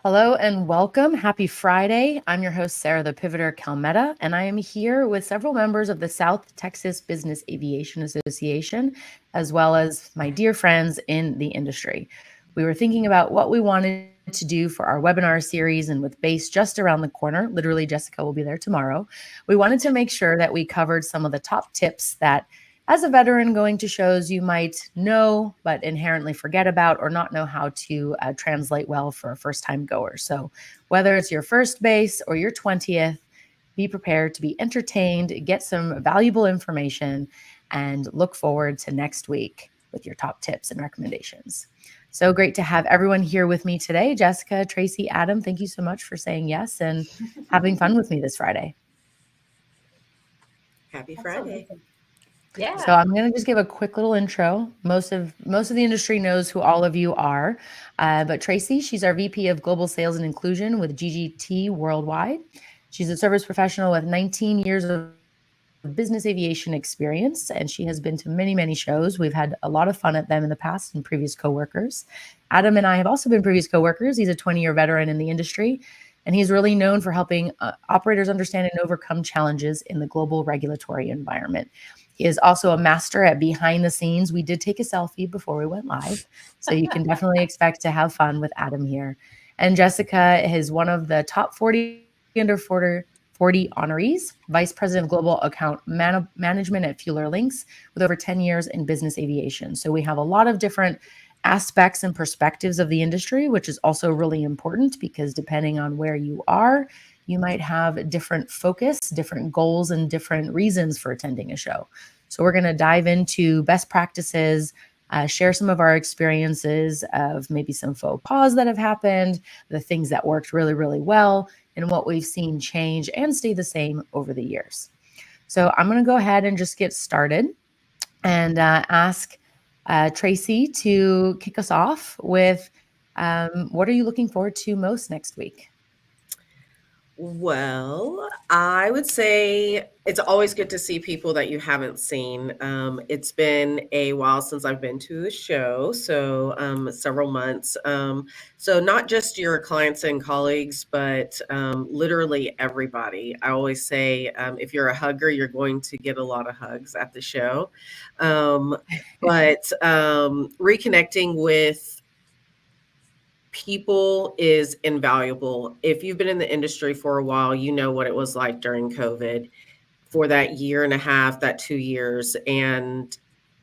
Hello and welcome. Happy Friday. I'm your host, Sarah the Pivoter Kalmeta, and I am here with several members of the South Texas Business Aviation Association, as well as my dear friends in the industry. We were thinking about what we wanted to do for our webinar series, and with BACE just around the corner, literally Jessica will be there tomorrow, we wanted to make sure that we covered some of the top tips that as a veteran going to shows, you might know, but inherently forget about or not know how to translate well for a first-time goer. So whether it's your first BACE or your 20th, be prepared to be entertained, get some valuable information, and look forward to next week with your top tips and recommendations. So great to have everyone here with me today. Jessica, Tracie, Adam, thank you so much for saying yes and having fun with me this Friday. Happy Friday. Yeah. So I'm going to just give a quick little intro. Most of the industry knows who all of you are, but Tracie, she's our VP of Global Sales and Inclusion with GGT WorldWise. She's a service professional with 19 years of business aviation experience, and she has been to many, many shows. We've had a lot of fun at them in the past and previous coworkers. Adam and I have also been previous coworkers. He's a 20-year veteran in the industry, and he's really known for helping operators understand and overcome challenges in the global regulatory environment. He is also a master at behind the scenes. We did take a selfie before we went live, so you can definitely expect to have fun with Adam here. And Jessica is one of the top 40 under 40 honorees, Vice President of Global Account Management at Fueler Links with over 10 years in business aviation. So we have a lot of different aspects and perspectives of the industry, which is also really important because depending on where you are, you might have different focus, different goals, and different reasons for attending a show. So we're going to dive into best practices, share some of our experiences of maybe some faux pas that have happened, the things that worked really, really well, and what we've seen change and stay the same over the years. So I'm going to go ahead and just get started and ask Tracie to kick us off with what are you looking forward to most next week? Well, I would say it's always good to see people that you haven't seen. It's been a while since I've been to a show, so several months. So not just your clients and colleagues, but literally everybody. I always say if you're a hugger, you're going to get a lot of hugs at the show. But reconnecting with people is invaluable. If you've been in the industry for a while, you know what it was like during COVID for that year and a half, that 2 years, and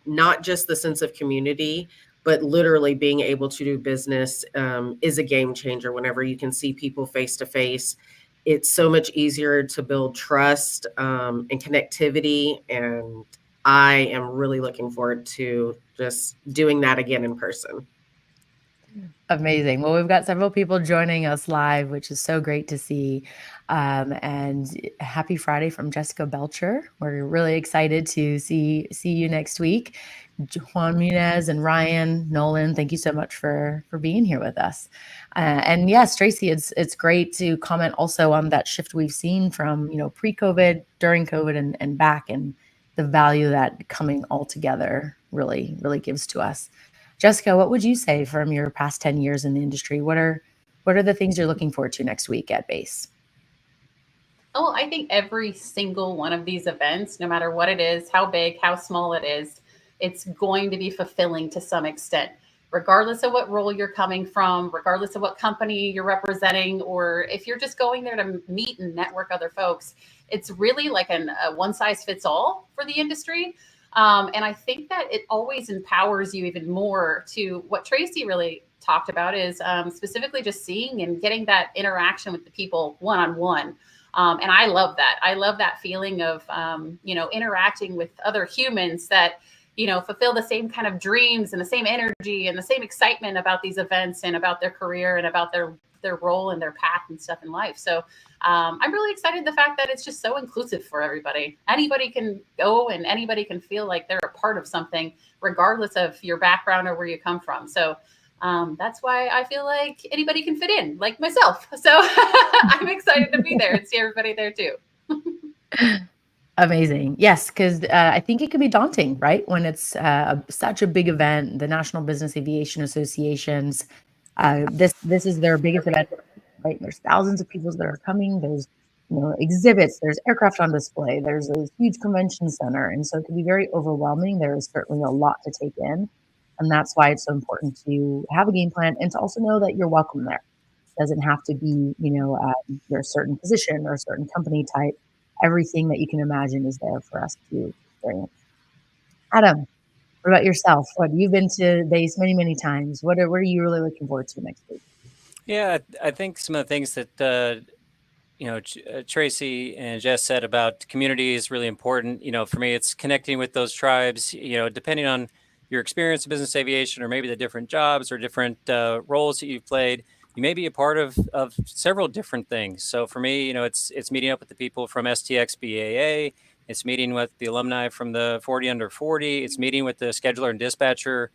not just the sense of community, but literally being able to do business is a game changer whenever you can see people face to face. It's so much easier to build trust and connectivity. And I am really looking forward to just doing that again in person. Amazing. Well, we've got several people joining us live, which is so great to see. And happy Friday from Jessica Belcher. We're really excited to see you next week. Juan Munez and Ryan Nolan, thank you so much for being here with us. And yes, Tracie, it's great to comment also on that shift we've seen from pre-COVID, during COVID, and back, and the value that coming all together really gives to us. Jessica, what would you say from your past 10 years in the industry? What are the things you're looking forward to next week at BACE? Oh, I think every single one of these events, no matter what it is, how big, how small it is, it's going to be fulfilling to some extent, regardless of what role you're coming from, regardless of what company you're representing, or if you're just going there to meet and network other folks. It's really like a one size fits all for the industry. And I think that it always empowers you even more to what Tracie really talked about is specifically just seeing and getting that interaction with the people one-on-one. And I love that. I love that feeling of, interacting with other humans that, fulfill the same kind of dreams and the same energy and the same excitement about these events and about their career and about their role and their path and stuff in life. So I'm really excited the fact that it's just so inclusive for everybody. Anybody can go and anybody can feel like they're a part of something, regardless of your background or where you come from. So that's why I feel like anybody can fit in, like myself. So I'm excited to be there and see everybody there too. Amazing. Yes, because I think it can be daunting, right? When it's such a big event, the National Business Aviation Associations, this is their biggest event right? And there's thousands of people that are coming. There's, exhibits, there's aircraft on display, there's a huge convention center. And so it can be very overwhelming. There is certainly a lot to take in. And that's why it's so important to have a game plan and to also know that you're welcome there. It doesn't have to be, your certain position or a certain company type. Everything that you can imagine is there for us to experience. Adam, what about yourself? You've been to BACE many, many times. What are you really looking forward to next week? Yeah, I think some of the things that Tracie and Jess said about community is really important. For me, it's connecting with those tribes. Depending on your experience in business aviation, or maybe the different jobs or different roles that you've played, you may be a part of several different things. So for me, it's meeting up with the people from STXBAA. It's meeting with the alumni from the 40 under 40. It's meeting with the scheduler and dispatcher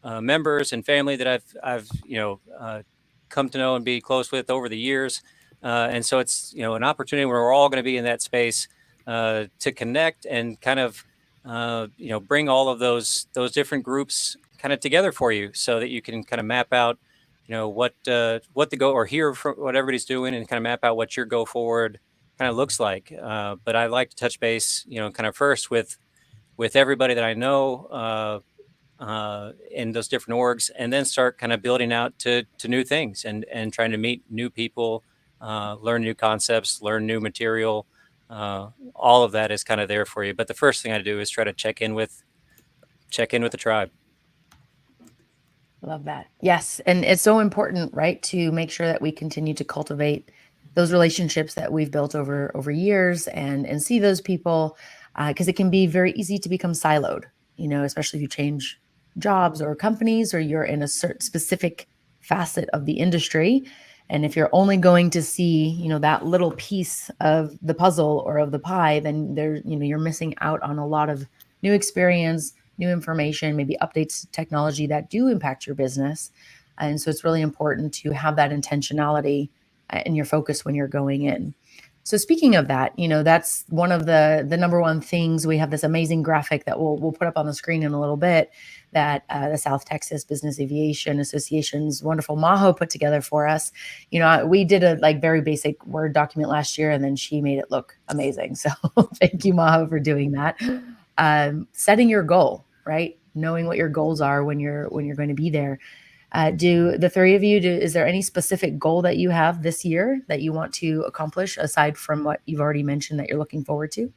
members and family that I've come to know and be close with over the years. And so it's, an opportunity where we're all going to be in that space to connect and kind of, bring all of those different groups kind of together for you so that you can kind of map out, what the go or hear from what everybody's doing and kind of map out what your go forward kind of looks like. But I like to touch base, kind of first with everybody that I know in those different orgs, and then start kind of building out to new things and trying to meet new people, learn new concepts, learn new material. All of that is kind of there for you. But the first thing I do is try to check in with the tribe. Love that. Yes. And it's so important, right, to make sure that we continue to cultivate those relationships that we've built over years and see those people, because it can be very easy to become siloed, especially if you change jobs or companies or you're in a certain specific facet of the industry. And if you're only going to see, that little piece of the puzzle or of the pie, then you're missing out on a lot of new experience, new information, maybe updates to technology that do impact your business. And so it's really important to have that intentionality in your focus when you're going in. So speaking of that, that's one of the number one things. We have this amazing graphic that we'll put up on the screen in a little bit that the South Texas Business Aviation Association's wonderful Maho put together for us. We did a very basic Word document last year, and then she made it look amazing. So thank you, Maho, for doing that. Setting your goal, right? Knowing what your goals are when you're going to be there. Do the three of you, is there any specific goal that you have this year that you want to accomplish aside from what you've already mentioned that you're looking forward to?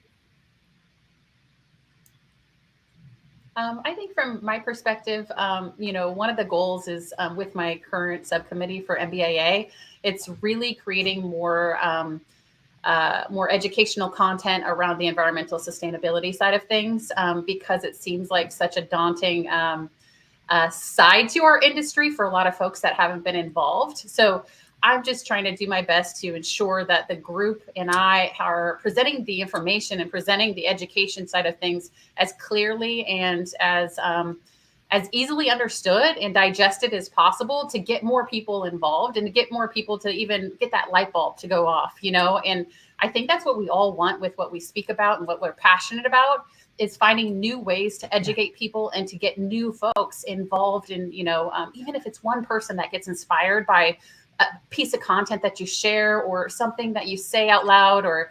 I think from my perspective, one of the goals is with my current subcommittee for NBAA, it's really creating more educational content around the environmental sustainability side of things, because it seems like such a daunting side to our industry for a lot of folks that haven't been involved. So I'm just trying to do my best to ensure that the group and I are presenting the information and presenting the education side of things as clearly and as easily understood and digested as possible to get more people involved and to get more people to even get that light bulb to go off, and I think that's what we all want with what we speak about and what we're passionate about, is finding new ways to educate people and to get new folks involved in, even if it's one person that gets inspired by a piece of content that you share or something that you say out loud, or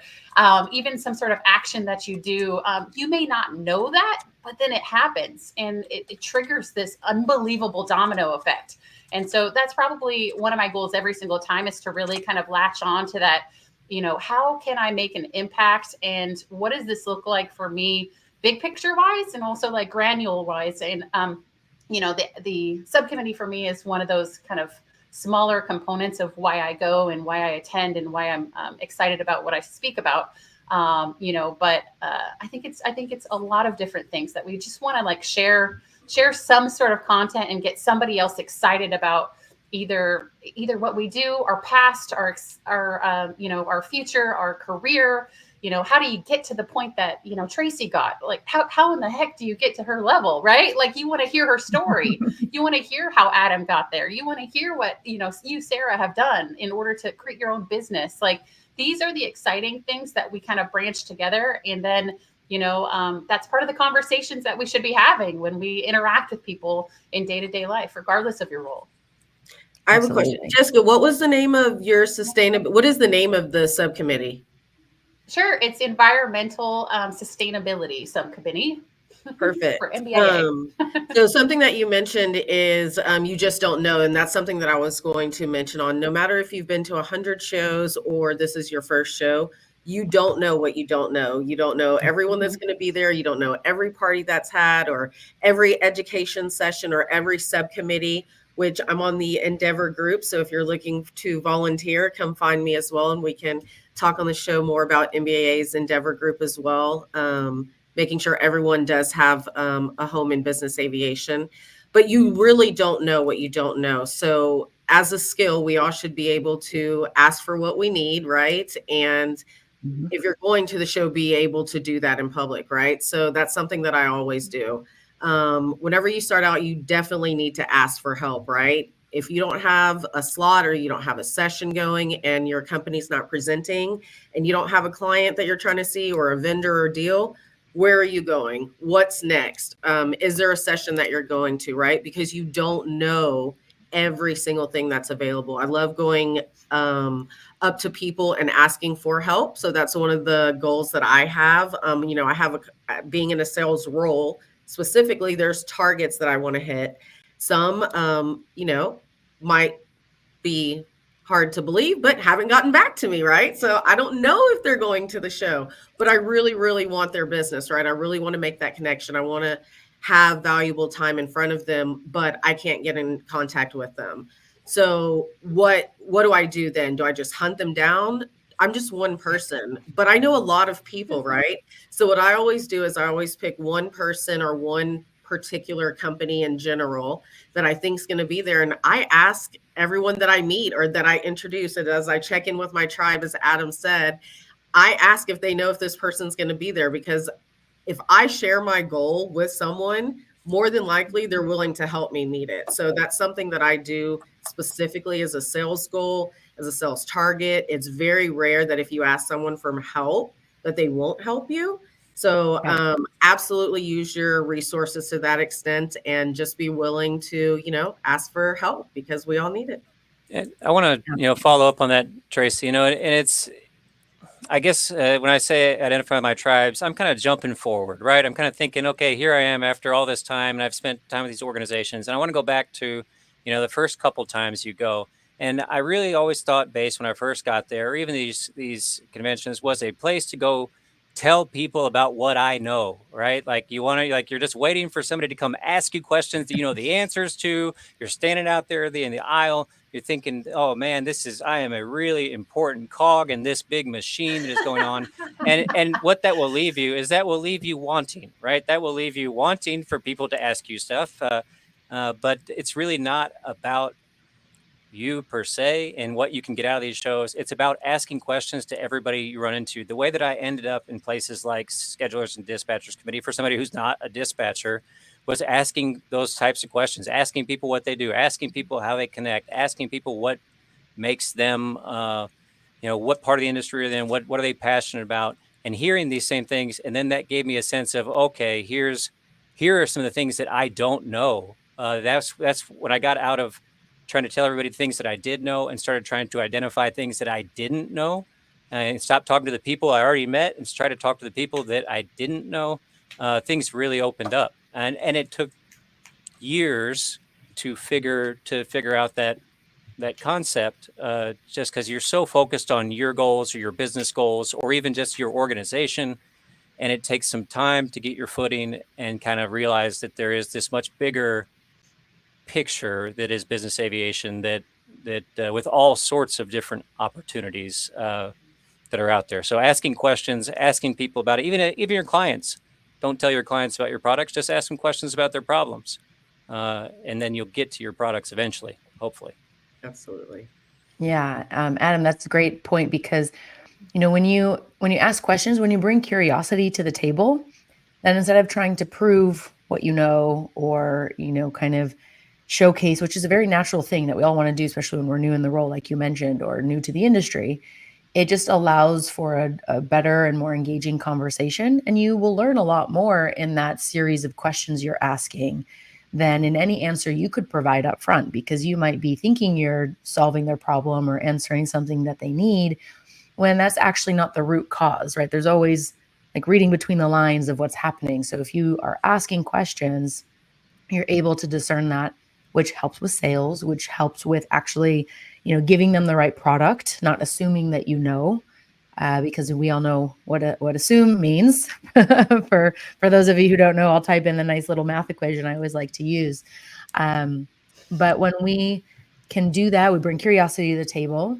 even some sort of action that you do. You may not know that, but then it happens and it triggers this unbelievable domino effect. And so that's probably one of my goals every single time, is to really kind of latch on to that, how can I make an impact and what does this look like for me, big picture wise and also like granular wise. And, the subcommittee for me is one of those kind of smaller components of why I go and why I attend and why I'm excited about what I speak about. But I think it's a lot of different things that we just want to like share some sort of content and get somebody else excited about either what we do, our past, our future, our career. How do you get to the point that, Tracie got? Like, how in the heck do you get to her level, right? Like, you want to hear her story. You want to hear how Adam got there. You want to hear what, you, Sarah, have done in order to create your own business. Like, these are the exciting things that we kind of branch together. And then, that's part of the conversations that we should be having when we interact with people in day-to-day life, regardless of your role. I have a question. Absolutely. Jessica, what was the name of your what is the name of the subcommittee? Sure, it's Environmental Sustainability Subcommittee Perfect. for NBAA. So something that you mentioned is you just don't know, and that's something that I was going to mention on. No matter if you've been to 100 shows or this is your first show, you don't know what you don't know. You don't know everyone that's going to be there. You don't know every party that's had or every education session or every subcommittee, which I'm on the Endeavor group. So if you're looking to volunteer, come find me as well, and we can talk on the show more about NBAA's Endeavor group as well. Making sure everyone does have a home in business aviation, but you really don't know what you don't know. So as a skill, we all should be able to ask for what we need, right? And Mhm. if you're going to the show, be able to do that in public, right? So that's something that I always do. Whenever you start out, you definitely need to ask for help, right? If you don't have a slot or you don't have a session going and your company's not presenting and you don't have a client that you're trying to see or a vendor or deal, where are you going? What's next? Is there a session that you're going to, right? Because you don't know every single thing that's available. I love going up to people and asking for help. So that's one of the goals that I have. I have being in a sales role specifically, there's targets that I want to hit. Some, might be hard to believe, but haven't gotten back to me, right? So I don't know if they're going to the show, but I really, really want their business, right? I really want to make that connection. I want to have valuable time in front of them, but I can't get in contact with them. So what do I do then? Do I just hunt them down? I'm just one person, but I know a lot of people, right? So what I always do is I always pick one person or one particular company in general that I think is going to be there. And I ask everyone that I meet or that I introduce, and as I check in with my tribe, as Adam said, I ask if they know if this person's going to be there, because if I share my goal with someone, more than likely they're willing to help me meet it. So that's something that I do specifically as a sales goal, as a sales target. It's very rare that if you ask someone for help, that they won't help you. So absolutely use your resources to that extent and just be willing to, ask for help, because we all need it. And I want to, follow up on that, Tracie, and it's, I guess when I say identify my tribes, I'm kind of jumping forward, right? I'm kind of thinking, okay, here I am after all this time, and I've spent time with these organizations, and I want to go back to, the first couple times you go. And I really always thought BACE when I first got there, or even these conventions, was a place to go tell people about what I know, right? Like you're just waiting for somebody to come ask you questions that you know the answers to. You're standing out there in the aisle. You're thinking, oh man, I am a really important cog in this big machine that is going on. And what that will leave you is that will leave you wanting, right? That will leave you wanting for people to ask you stuff. But it's really not about you per se and what you can get out of these shows. It's about asking questions to everybody you run into. The way that I ended up in places like Schedulers and Dispatchers Committee, for somebody who's not a dispatcher, was asking those types of questions, asking people what they do, asking people how they connect, asking people what makes them, what part of the industry are they in, what are they passionate about, and hearing these same things. And then that gave me a sense of, okay, here are some of the things that I don't know. That's when I got out of trying to tell everybody things that I did know and started trying to identify things that I didn't know, and stopped talking to the people I already met and try to talk to the people that I didn't know. Things really opened up, and it took years to figure out that concept, just because you're so focused on your goals or your business goals or even just your organization. And it takes some time to get your footing and kind of realize that there is this much bigger picture that is business aviation, that with all sorts of different opportunities that are out there. So asking questions, asking people about it, even your clients. Don't tell your clients about your products, just ask them questions about their problems. And then you'll get to your products eventually, hopefully. Absolutely. Yeah, Adam, that's a great point, because when you ask questions, when you bring curiosity to the table, then instead of trying to prove what you know or kind of showcase, which is a very natural thing that we all want to do, especially when we're new in the role, like you mentioned, or new to the industry, it just allows for a better and more engaging conversation, and you will learn a lot more in that series of questions you're asking. than in any answer you could provide up front, because you might be thinking you're solving their problem or answering something that they need when that's actually not the root cause, right? There's always like reading between the lines of what's happening. So if you are asking questions, you're able to discern that, which helps with sales, which helps with actually, giving them the right product, not assuming that because we all know what assume means. for those of you who don't know, I'll type in the nice little math equation I always like to use. But when we can do that, we bring curiosity to the table.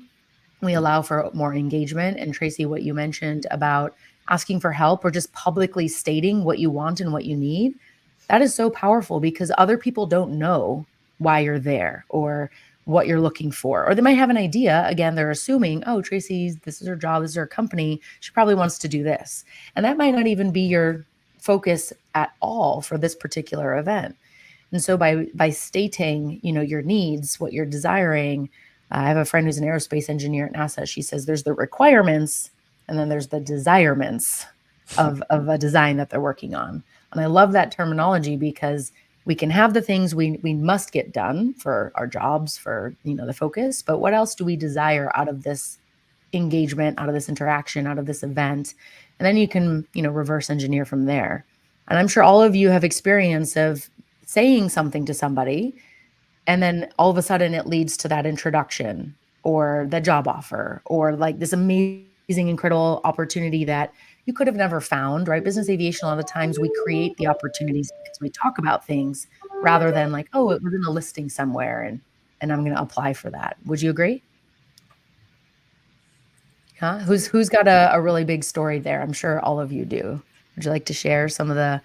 We allow for more engagement. And Tracie, what you mentioned about asking for help or just publicly stating what you want and what you need, that is so powerful, because other people don't know why you're there or what you're looking for. Or they might have an idea. Again, they're assuming, oh, Tracie, this is her job, this is her company, she probably wants to do this. And that might not even be your focus at all for this particular event. And so by stating, your needs, what you're desiring, I have a friend who's an aerospace engineer at NASA. She says there's the requirements and then there's the desirements of a design that they're working on. And I love that terminology, because we can have the things we must get done for our jobs, for, the focus, but what else do we desire out of this engagement, out of this interaction, out of this event? And then you can, reverse engineer from there. And I'm sure all of you have experience of saying something to somebody, and then all of a sudden it leads to that introduction or the job offer or like this amazing, incredible opportunity that you could have never found, right? Business aviation, a lot of times we create the opportunities because we talk about things rather than like, oh, it was in a listing somewhere and I'm going to apply for that. Would you agree? Huh? Who's got a really big story there? I'm sure all of you do. Would you like to share some of the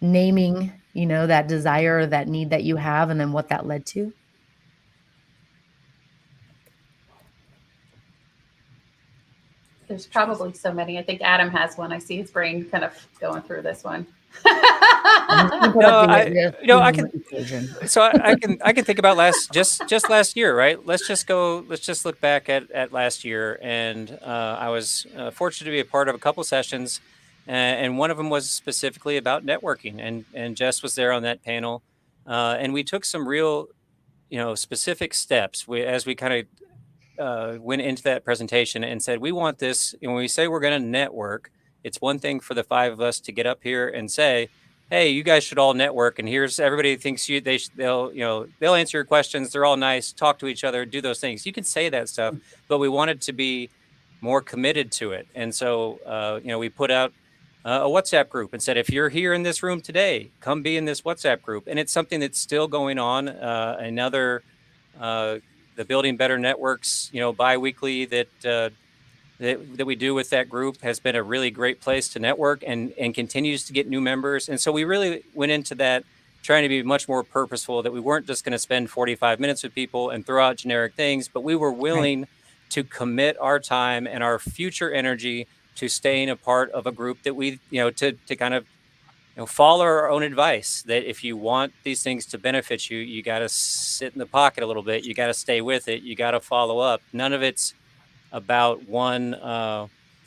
naming, that desire or that need that you have, and then what that led to? There's probably so many. I think Adam has one. I see his brain kind of going through this one. I can think about last year, right? Let's just look back at last year. And I was fortunate to be a part of a couple sessions, and one of them was specifically about networking, and Jess was there on that panel. And we took some real, specific steps as we kind of went into that presentation and said, we want this. And when we say we're going to network, it's one thing for the five of us to get up here and say, hey, you guys should all network. And here's everybody thinks they'll answer your questions. They're all nice, talk to each other, do those things. You can say that stuff, but we wanted to be more committed to it. And so, we put out a WhatsApp group and said, if you're here in this room today, come be in this WhatsApp group. And it's something that's still going on. The Building Better Networks, bi-weekly that we do with that group has been a really great place to network and continues to get new members. And so we really went into that trying to be much more purposeful, that we weren't just going to spend 45 minutes with people and throw out generic things, but we were willing to commit our time and our future energy to staying a part of a group that we, to kind of, follow our own advice, that if you want these things to benefit you, you got to sit in the pocket a little bit. You got to stay with it. You got to follow up. None of it's about one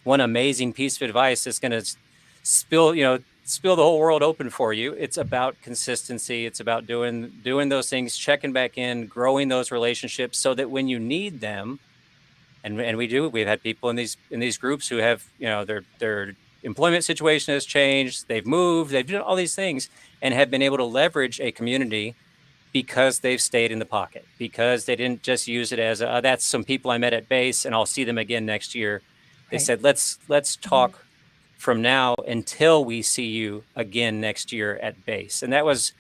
amazing piece of advice that's going to spill the whole world open for you. It's about consistency. It's about doing those things, checking back in, growing those relationships so that when you need them, and we've had people in these groups who have, their employment situation has changed, they've moved, they've done all these things and have been able to leverage a community because they've stayed in the pocket, because they didn't just use it as that's some people I met at BACE and I'll see them again next year. They said, let's talk from now until we see you again next year at BACE. And that goes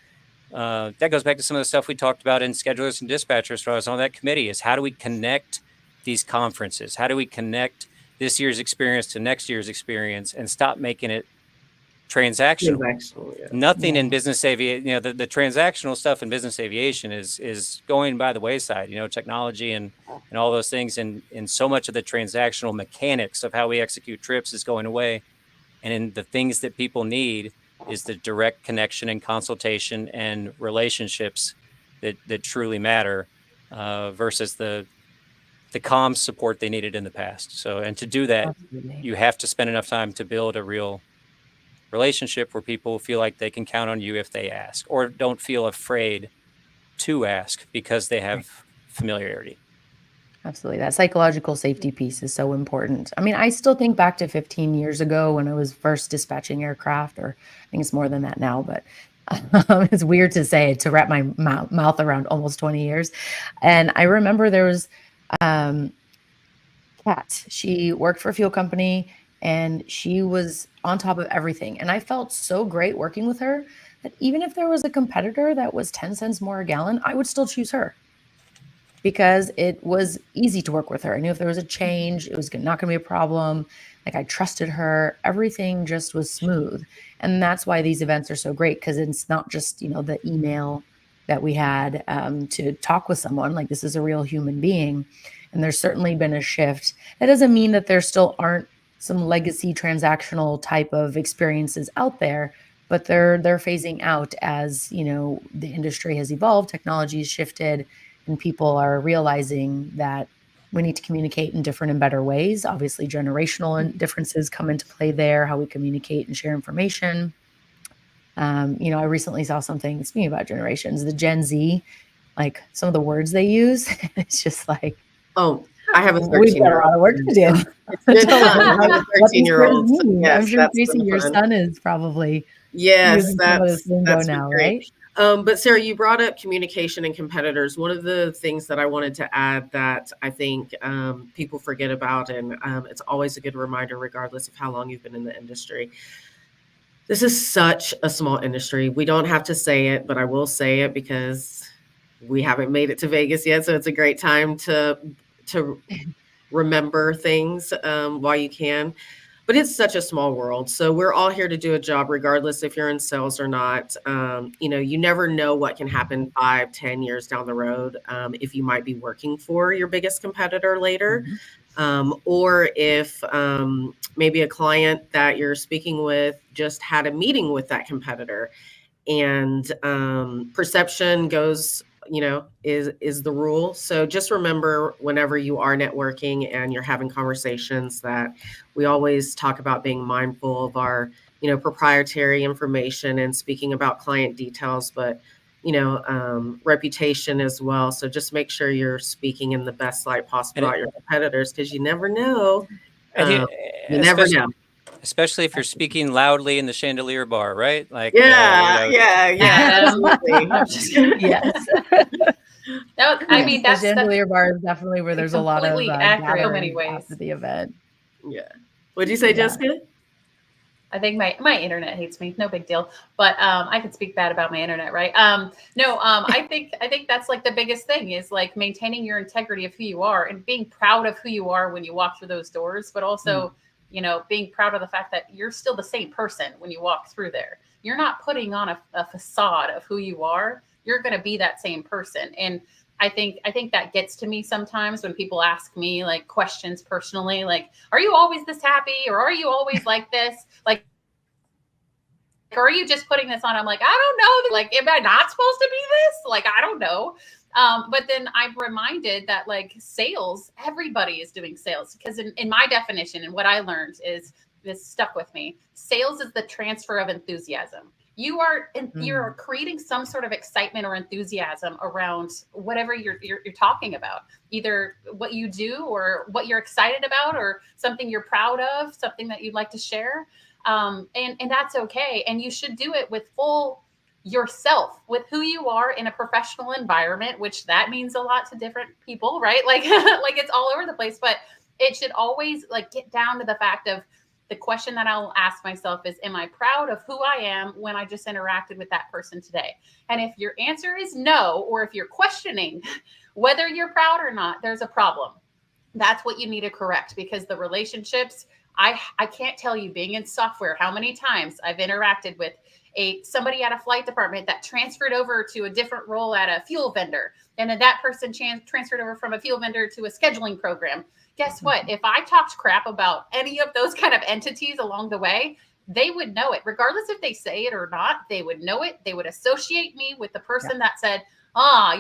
back to some of the stuff we talked about in schedulers and dispatchers. So I was on that committee, is how do we connect these conferences? How do we connect this year's experience to next year's experience and stop making it transactional? Nothing in business aviation, the transactional stuff in business aviation is going by the wayside, technology and all those things. And so much of the transactional mechanics of how we execute trips is going away. And in the things that people need is the direct connection and consultation and relationships that truly matter, versus the comms support they needed in the past. So, and to do that, you have to spend enough time to build a real relationship where people feel like they can count on you if they ask, or don't feel afraid to ask because they have familiarity. Absolutely. That psychological safety piece is so important. I mean, I still think back to 15 years ago when I was first dispatching aircraft, or I think it's more than that now, but it's weird to say, to wrap my mouth around almost 20 years. And I remember there was Kat. She worked for a fuel company and she was on top of everything. And I felt so great working with her that even if there was a competitor that was 10 cents more a gallon, I would still choose her, because it was easy to work with her. I knew if there was a change, it was not going to be a problem. Like, I trusted her. Everything just was smooth. And that's why these events are so great, because it's not just, the email that we had to talk with someone. Like, this is a real human being. And there's certainly been a shift. That doesn't mean that there still aren't some legacy transactional type of experiences out there, but they're phasing out as, the industry has evolved, technology has shifted, and people are realizing that we need to communicate in different and better ways. Obviously, generational differences come into play there, how we communicate and share information. I recently saw something, speaking about generations, the Gen Z, like some of the words they use, it's just like, Oh, I have a we've got a 13-year-old. lot of work to do. It's good fun. I have a What these 13-year-old. words mean. Yes, I'm sure, that's Tracie, been your fun. son is probably Yes, using some of this lingo that's been now, great. right? But Sarah, you brought up communication and competitors. One of the things that I wanted to add that I think people forget about, and it's always a good reminder, regardless of how long you've been in the industry. This is such a small industry. We don't have to say it, but I will say it because we haven't made it to Vegas yet. So it's a great time to remember things while you can. But it's such a small world. So we're all here to do a job, regardless if you're in sales or not. You never know what can happen 5-10 years down the road, if you might be working for your biggest competitor later. Or if maybe a client that you're speaking with just had a meeting with that competitor, and perception goes, is the rule. So just remember, whenever you are networking and you're having conversations, that we always talk about being mindful of our, proprietary information and speaking about client details, but reputation as well. So just make sure you're speaking in the best light possible about your competitors, because you never know. You never know. Especially if you're speaking loudly in the chandelier bar, right? Like, absolutely. Yes. I mean, the chandelier bar is definitely where there's a lot of accurate in many ways after the event. Yeah. What'd you say, Jessica? I think my internet hates me. No big deal. But I could speak bad about my internet, right? I think that's like the biggest thing, is like maintaining your integrity of who you are and being proud of who you are when you walk through those doors, but also being proud of the fact that you're still the same person when you walk through there. You're not putting on a facade of who you are. You're going to be that same person. And I think that gets to me sometimes when people ask me like questions personally, like, are you always this happy, or are you always like this? Like, or are you just putting this on? I'm like, I don't know. Like, am I not supposed to be this? Like, I don't know. But then I'm reminded that like sales, everybody is doing sales, because in my definition, and what I learned is, this stuck with me. Sales is the transfer of enthusiasm. You're creating some sort of excitement or enthusiasm around whatever you're talking about, either what you do or what you're excited about, or something you're proud of, something that you'd like to share. And that's okay. And you should do it with full yourself, with who you are in a professional environment, which that means a lot to different people, right? Like, like it's all over the place, but it should always like get down to the fact of, the question that I'll ask myself is, am I proud of who I am when I just interacted with that person today? And if your answer is no, or if you're questioning whether you're proud or not, there's a problem. That's what you need to correct, because the relationships, I can't tell you, being in software, how many times I've interacted with somebody at a flight department that transferred over to a different role at a fuel vendor. And then that person transferred over from a fuel vendor to a scheduling program. Guess what? If I talked crap about any of those kind of entities along the way, they would know it. Regardless if they say it or not, they would know it. They would associate me with the person that said,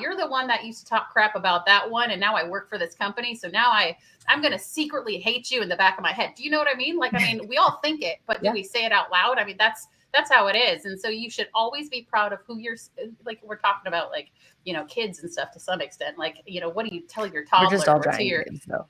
you're the one that used to talk crap about that one, and now I work for this company, so now I'm going to secretly hate you in the back of my head. Do you know what I mean? Like, I mean, we all think it, but do we say it out loud? I mean, that's how it is. And so you should always be proud of who you're, like we're talking about, like, you know, kids and stuff to some extent. Like, you know, what do you tell your toddler? We're just all giant kids, though.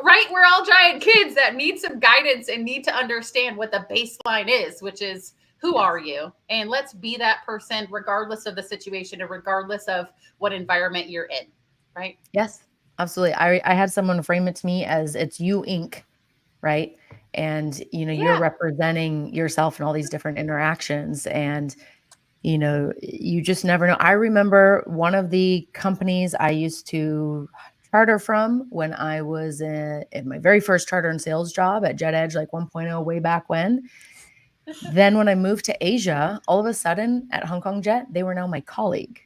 Right? We're all giant kids that need some guidance and need to understand what the baseline is, which is, who are you? And let's be that person regardless of the situation and regardless of what environment you're in, right? Yes, absolutely. I had someone frame it to me as it's you Inc., right? And, you know, you're representing yourself in all these different interactions, and, you know, you just never know. I remember one of the companies I used to charter from when I was in my very first charter and sales job at JetEdge, like 1.0 way back when. Then when I moved to Asia, all of a sudden at Hong Kong Jet, they were now my colleague.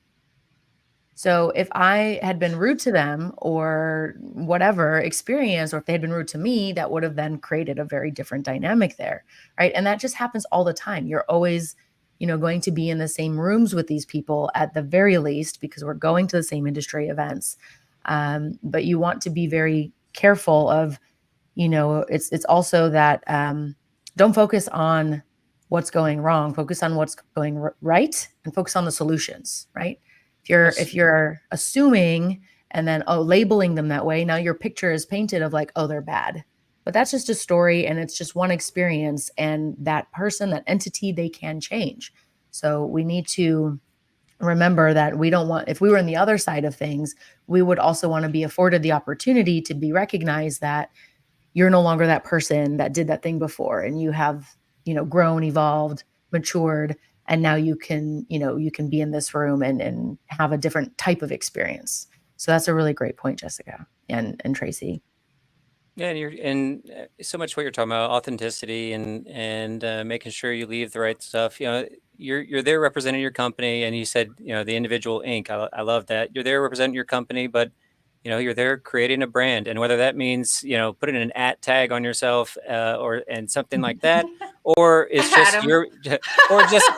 So if I had been rude to them or whatever experience, or if they had been rude to me, that would have then created a very different dynamic there, right? And that just happens all the time. You're always, you know, going to be in the same rooms with these people at the very least, because we're going to the same industry events. But you want to be very careful of, you know, it's also that don't focus on what's going wrong, focus on what's going right, and focus on the solutions, right? If you're assuming and then, labeling them that way, now your picture is painted of like, oh, they're bad. But that's just a story, and it's just one experience, and that person, that entity, they can change. So we need to remember that we don't want, if we were in the other side of things, we would also want to be afforded the opportunity to be recognized that you're no longer that person that did that thing before, and you have, you know, grown, evolved, matured, and now you can, you know, you can be in this room and have a different type of experience. So that's a really great point, Jessica and Tracie. Yeah, and so much what you're talking about, authenticity and making sure you leave the right stuff. You know, you're there representing your company, and you said, you know, the individual Inc. I love that you're there representing your company, but you know, you're there creating a brand, and whether that means, you know, putting an @ tag on yourself and something like that, or it's just your, or just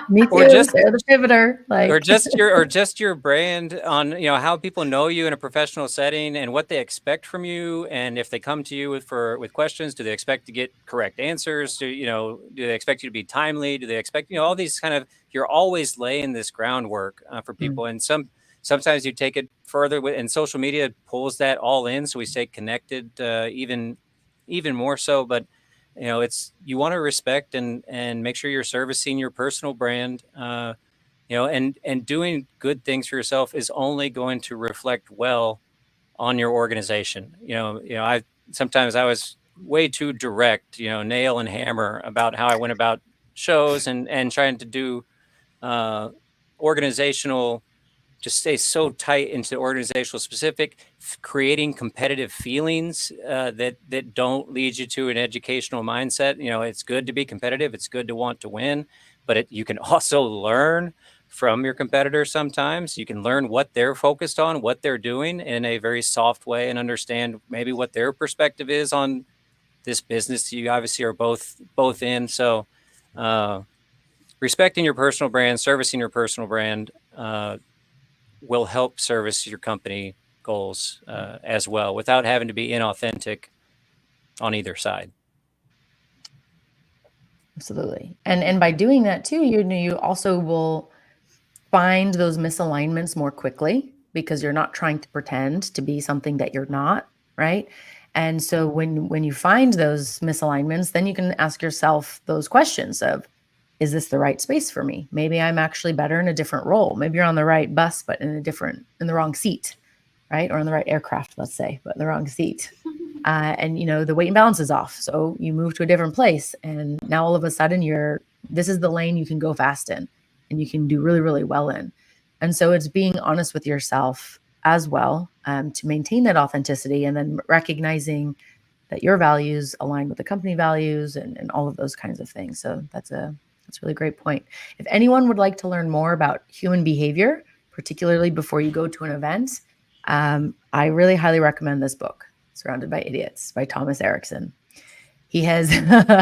Me too. or just They're the pivoter, like, or just your brand on, you know, how people know you in a professional setting and what they expect from you, and if they come to you with questions, do they expect to get correct answers? Do they expect you to be timely? Do they expect, you know, all these kind of, you're always laying this groundwork for people, and sometimes you take it further and social media pulls that all in, so we stay connected even more so. But you know, you want to respect and make sure you're servicing your personal brand. You know, and doing good things for yourself is only going to reflect well on your organization. Sometimes I was way too direct, you know, nail and hammer about how I went about shows and trying to do organizational, just stay so tight into organizational specific, creating competitive feelings that don't lead you to an educational mindset. You know, it's good to be competitive. It's good to want to win, but you can also learn from your competitors. Sometimes you can learn what they're focused on, what they're doing in a very soft way, and understand maybe what their perspective is on this business you obviously are both in. So respecting your personal brand, servicing your personal brand will help service your company goals as well, without having to be inauthentic on either side. Absolutely. And by doing that too, you also will find those misalignments more quickly, because you're not trying to pretend to be something that you're not, right? And so when you find those misalignments, then you can ask yourself those questions of, is this the right space for me? Maybe I'm actually better in a different role. Maybe you're on the right bus, but in the wrong seat, right? Or in the right aircraft, let's say, but in the wrong seat. And you know, the weight and balance is off. So you move to a different place, and now all of a sudden this is the lane you can go fast in, and you can do really, really well in. And so it's being honest with yourself as well, to maintain that authenticity, and then recognizing that your values align with the company values and all of those kinds of things. So that's a really great point. If anyone would like to learn more about human behavior, particularly before you go to an event, I really highly recommend this book, Surrounded by Idiots, by Thomas Erickson. He has,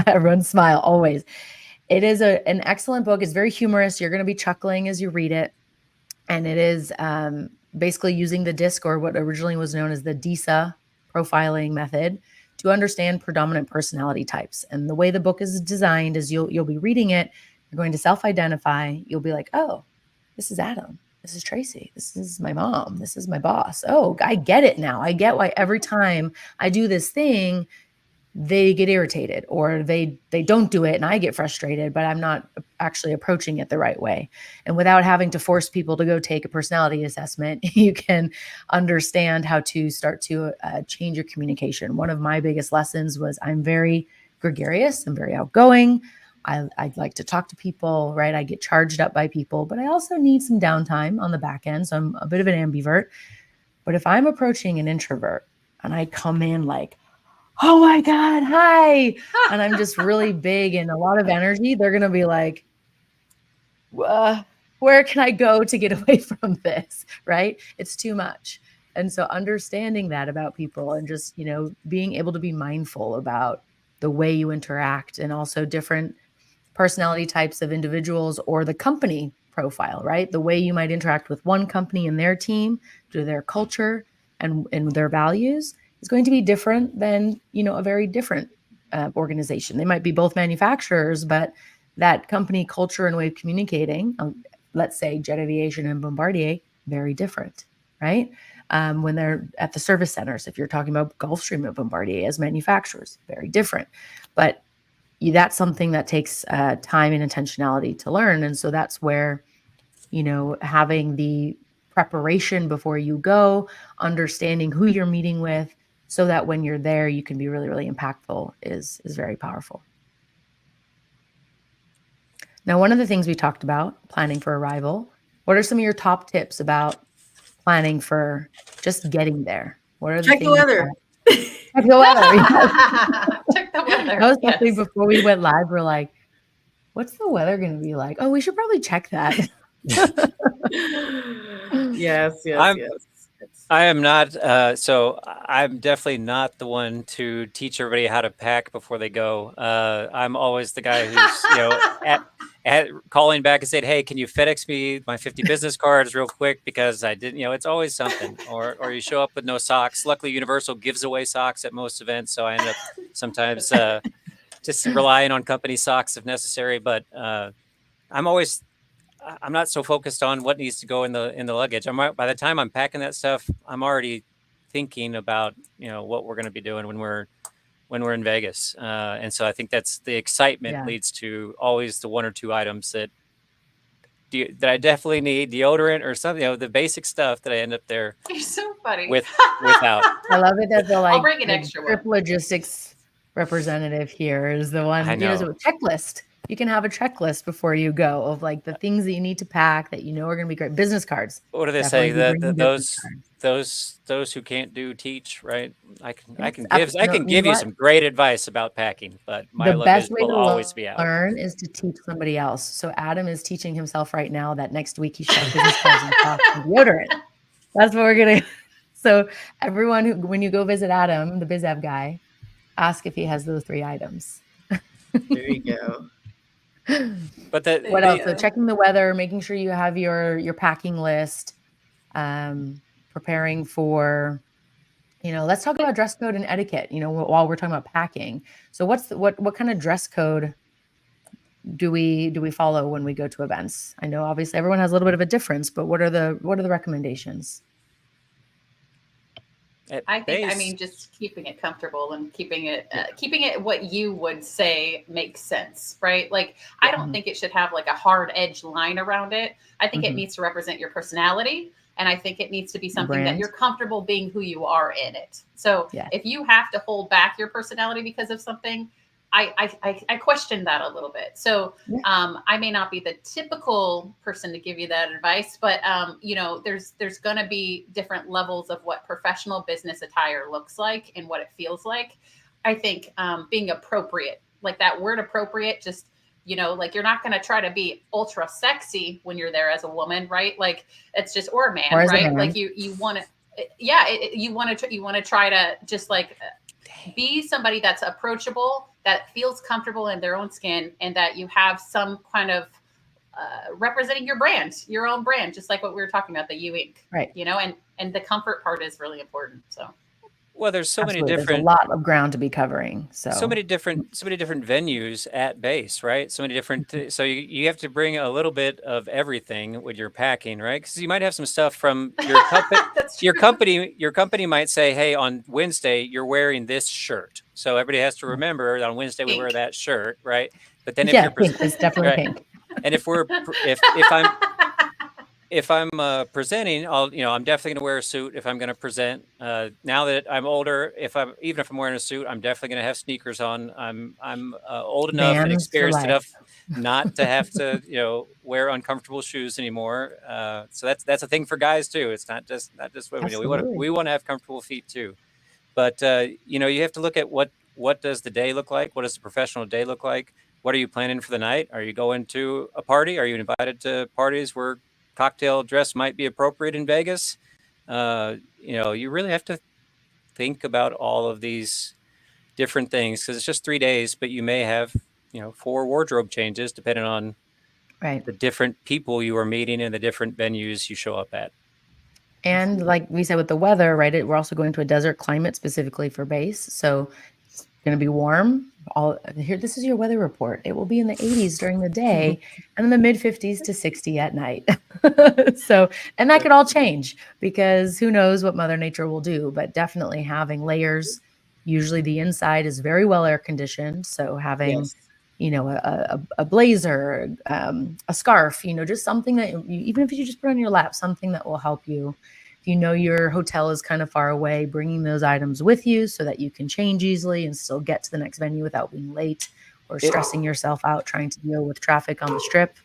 everyone smile always. It is an excellent book. It's very humorous. You're going to be chuckling as you read it. And it is basically using the DISC, or what originally was known as the DISA profiling method, to understand predominant personality types. And the way the book is designed is you'll be reading it, you're going to self-identify, you'll be like, oh, this is Adam, this is Tracie, this is my mom, this is my boss. Oh, I get it now. I get why every time I do this thing, they get irritated, or they don't do it and I get frustrated, but I'm not actually approaching it the right way. And without having to force people to go take a personality assessment, you can understand how to start to change your communication. One of my biggest lessons was I'm very gregarious, I'm very outgoing. I like to talk to people, right? I get charged up by people, but I also need some downtime on the back end. So I'm a bit of an ambivert. But if I'm approaching an introvert and I come in like, oh my God, hi. And I'm just really big and a lot of energy, they're going to be like, where can I go to get away from this? Right? It's too much. And so understanding that about people, and just, being able to be mindful about the way you interact, and also different personality types of individuals, or the company profile, right? The way you might interact with one company and their team, to their culture and their values, is going to be different than, a very different organization. They might be both manufacturers, but that company culture and way of communicating, let's say Jet Aviation and Bombardier, very different, right? When they're at the service centers, if you're talking about Gulfstream and Bombardier as manufacturers, very different. But that's something that takes time and intentionality to learn. And so that's where, having the preparation before you go, understanding who you're meeting with, so that when you're there, you can be really, really impactful, is very powerful. Now, one of the things we talked about, planning for arrival, what are some of your top tips about planning for just getting there? What are the Check the weather. Check the weather. Check the weather. That was something before we went live. We're like, what's the weather going to be like? Oh, we should probably check that. Yes. I am not. So I'm definitely not the one to teach everybody how to pack before they go. I'm always the guy who's, at calling back and saying, hey, can you FedEx me my 50 business cards real quick? Because I didn't, it's always something. Or you show up with no socks. Luckily, Universal gives away socks at most events. So I end up sometimes just relying on company socks if necessary. But I'm not so focused on what needs to go in the luggage. By the time I'm packing that stuff, I'm already thinking about, what we're going to be doing when we're in Vegas. And so I think that's the excitement leads to always the one or two items that I definitely need, deodorant or something, the basic stuff that I end up there. You're so funny. I Without. love it that I'll bring an extra trip logistics representative here is the one, I know. So a checklist. You can have a checklist before you go of like the things that you need to pack that are going to be great. Business cards. What do they say? Those who can't do teach, right? I can give you some great advice about packing, but my luggage will always be out. Learn is to teach somebody else. So Adam is teaching himself right now that next week he should have business cards and socks and deodorant. That's what we're gonna. So everyone, when you go visit Adam, the BizAv guy, ask if he has those 3 items. There you go. But what else? So checking the weather, making sure you have your packing list, preparing for, let's talk about dress code and etiquette, while we're talking about packing. So what kind of dress code do we follow when we go to events? I know obviously everyone has a little bit of a difference, but what are the recommendations? I think, just keeping it comfortable and keeping it what you would say makes sense, right? Like, I don't think it should have like a hard edge line around it. I think it needs to represent your personality. And I think it needs to be something that you're comfortable being who you are in it. So if you have to hold back your personality because of something, I question that a little bit. So I may not be the typical person to give you that advice, but there's going to be different levels of what professional business attire looks like and what it feels like. I think being appropriate, like that word appropriate, just like you're not going to try to be ultra sexy when you're there as a woman, right? Like it's just, or a man, right? Like you want to, you want to try to just like be somebody that's approachable, that feels comfortable in their own skin, and that you have some kind of representing your brand, your own brand, just like what we were talking about, the U Inc. Right. You know, and the comfort part is really important. So. Well, there's so many Absolutely. different, There's a lot of ground to be covering. so many different venues at base, right? So many different, so you have to bring a little bit of everything when you're packing, right? Because you might have some stuff from your company. That's true. Your company might say, hey, on Wednesday you're wearing this shirt, so everybody has to remember that on Wednesday we wear Pink. that shirt, right? But then if Yeah, you're pink is definitely right, pink. and if I'm presenting, I'm definitely going to wear a suit if I'm going to present. Now that I'm older, even if I'm wearing a suit, I'm definitely going to have sneakers on. I'm old enough and Vans for experienced life. enough not to have to wear uncomfortable shoes anymore. So that's a thing for guys too. It's not just women. Absolutely. We want to have comfortable feet too. But you have to look at what does the day look like? What does the professional day look like? What are you planning for the night? Are you going to a party? Are you invited to parties where cocktail dress might be appropriate in Vegas? You really have to think about all of these different things, because it's just 3 days, but you may have 4 wardrobe changes depending on Right. the different people you are meeting and the different venues you show up at. And like we said with the weather, right? We're also going to a desert climate specifically for base. So it's going to be warm. This is your weather report. It will be in the 80s during the day and in the mid 50s to 60 at night. And that could all change because who knows what Mother Nature will do, but definitely having layers. Usually the inside is very well air conditioned. So having, a blazer, a scarf, just something that even if you just put on your lap, something that will help you. If you know your hotel is kind of far away, bringing those items with you so that you can change easily and still get to the next venue without being late or stressing yourself out trying to deal with traffic on the strip.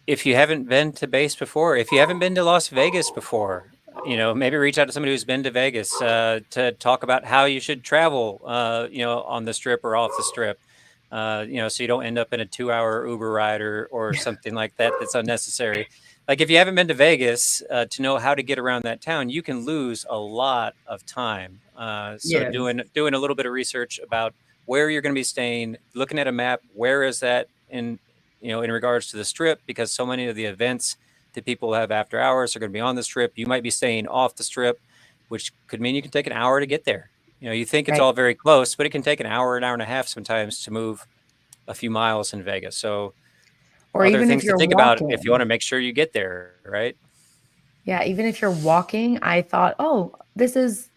If you haven't been to base before, if you haven't been to Las Vegas before, maybe reach out to somebody who's been to Vegas to talk about how you should travel, on the strip or off the strip, so you don't end up in a 2-hour Uber ride or something like that that's unnecessary. Like if you haven't been to Vegas to know how to get around that town, you can lose a lot of time. So doing a little bit of research about where you're going to be staying, looking at a map, where is that in regards to the strip, because so many of the events that people have after hours are going to be on the strip. You might be staying off the strip, which could mean you can take an hour to get there. You think it's all very close, but it can take an hour and a half sometimes to move a few miles in Vegas. So or other even things if you're to think walking, about if you want to make sure you get there, right? Yeah, even if you're walking, I thought, oh, this is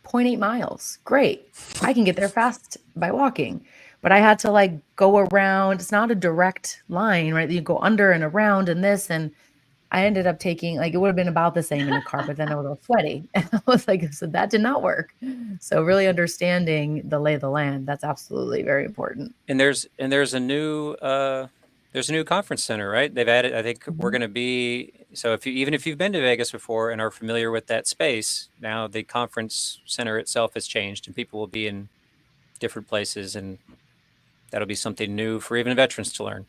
0.8 miles. Great. I can get there fast by walking. But I had to go around. It's not a direct line, right? You go under and around and this. And I ended up taking, it would have been about the same in a car, but then I was all sweaty. And I was like, so that did not work. So really understanding the lay of the land, that's absolutely very important. And there's a new conference center, right? They've added, I think we're going to be, so even if you've been to Vegas before and are familiar with that space, now the conference center itself has changed and people will be in different places, and that'll be something new for even veterans to learn.